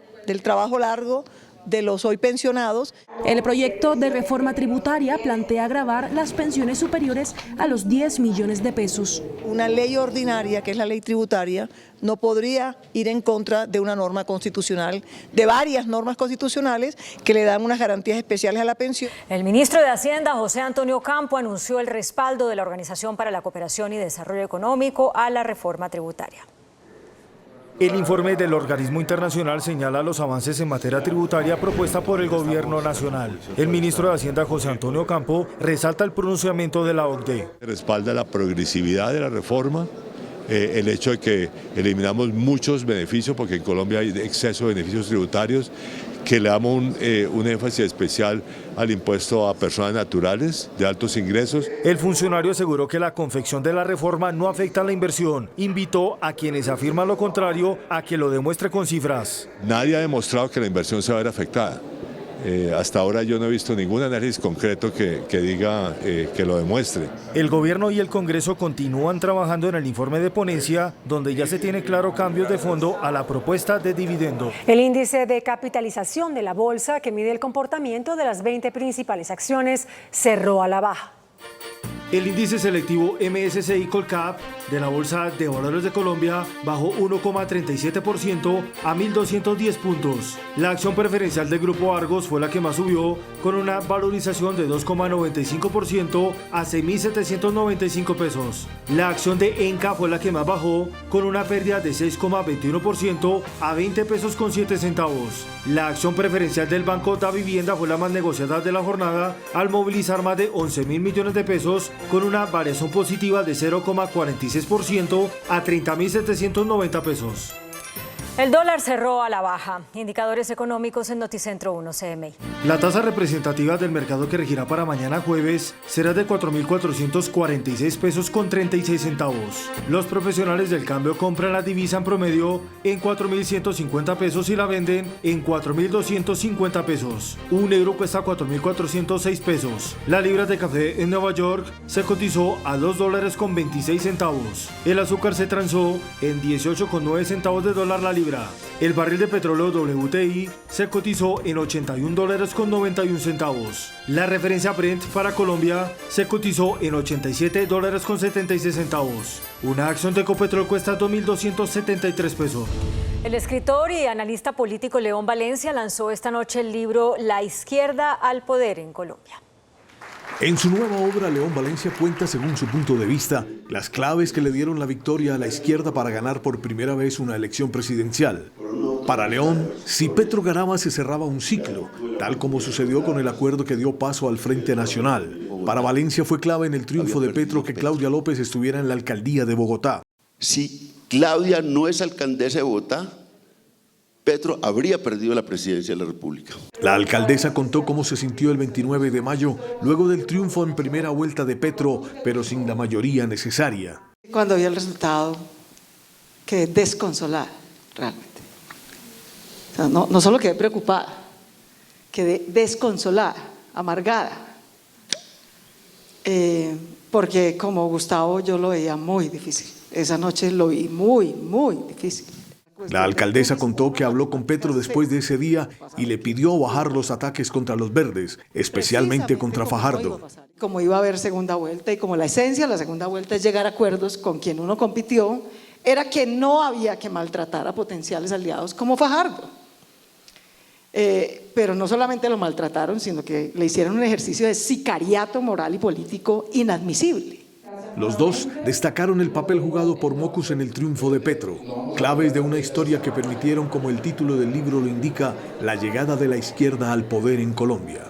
largo de los hoy pensionados. El proyecto de reforma tributaria plantea gravar las pensiones superiores a los 10 millones de pesos. Una ley ordinaria, que es la ley tributaria, no podría ir en contra de una norma constitucional, de varias normas constitucionales que le dan unas garantías especiales a la pensión. El ministro de Hacienda, José Antonio Campo, anunció el respaldo de la Organización para la Cooperación y Desarrollo Económico a la reforma tributaria. El informe del organismo internacional señala los avances en materia tributaria propuesta por el gobierno nacional. El ministro de Hacienda, José Antonio Campo, resalta el pronunciamiento de la OCDE. Respalda la progresividad de la reforma, el hecho de que eliminamos muchos beneficios, porque en Colombia hay exceso de beneficios tributarios, que le damos un énfasis especial al impuesto a personas naturales de altos ingresos. El funcionario aseguró que la confección de la reforma no afecta a la inversión. Invitó a quienes afirman lo contrario a que lo demuestre con cifras. Nadie ha demostrado que la inversión se va a ver afectada. Hasta ahora yo no he visto ningún análisis concreto que diga que lo demuestre. El gobierno y el Congreso continúan trabajando en el informe de ponencia, donde ya se tiene claro cambios de fondo a la propuesta de dividendo. El índice de capitalización de la bolsa, que mide el comportamiento de las 20 principales acciones, cerró a la baja. El índice selectivo MSCI Colcap de la Bolsa de Valores de Colombia bajó 1,37% a 1.210 puntos. La acción preferencial del Grupo Argos fue la que más subió, con una valorización de 2,95% a 6.795 pesos. La acción de Enca fue la que más bajó, con una pérdida de 6,21% a 20 pesos con 7 centavos. La acción preferencial del Banco Da Vivienda fue la más negociada de la jornada, al movilizar más de 11.000 millones de pesos, con una variación positiva de 0,46% a 30.790 pesos. El dólar cerró a la baja. Indicadores económicos en Noticentro 1 CMI. La tasa representativa del mercado que regirá para mañana jueves será de 4.446 pesos con 36 centavos. Los profesionales del cambio compran la divisa en promedio en 4.150 pesos y la venden en 4.250 pesos. Un euro cuesta 4.406 pesos. La libra de café en Nueva York se cotizó a $2 con 26 centavos. El azúcar se transó en 18,9 centavos de dólar la libra. El barril de petróleo WTI se cotizó en $81 con 91 centavos. La referencia Brent para Colombia se cotizó en $87 con 76 centavos. Una acción de Ecopetrol cuesta 2.273 pesos. El escritor y analista político León Valencia lanzó esta noche el libro La izquierda al poder en Colombia. En su nueva obra, León Valencia cuenta, según su punto de vista, las claves que le dieron la victoria a la izquierda para ganar por primera vez una elección presidencial. Para León, si Petro ganaba, se cerraba un ciclo, tal como sucedió con el acuerdo que dio paso al Frente Nacional. Para Valencia fue clave en el triunfo de Petro que Claudia López estuviera en la alcaldía de Bogotá. Si Claudia no es alcaldesa de Bogotá, Petro habría perdido la presidencia de la República. La alcaldesa contó cómo se sintió el 29 de mayo, luego del triunfo en primera vuelta de Petro, pero sin la mayoría necesaria. Cuando vio el resultado, quedé desconsolada, realmente. O sea, no solo quedé preocupada, quedé desconsolada, amargada. Porque como Gustavo yo lo veía muy difícil. Esa noche lo vi muy, muy difícil. La alcaldesa contó que habló con Petro después de ese día y le pidió bajar los ataques contra los verdes, especialmente contra Fajardo. Como iba a haber segunda vuelta y como la esencia de la segunda vuelta es llegar a acuerdos con quien uno compitió, era que no había que maltratar a potenciales aliados como Fajardo. Pero no solamente lo maltrataron, sino que le hicieron un ejercicio de sicariato moral y político inadmisible. Los dos destacaron el papel jugado por Mocus en el triunfo de Petro, claves de una historia que permitieron, como el título del libro lo indica, la llegada de la izquierda al poder en Colombia.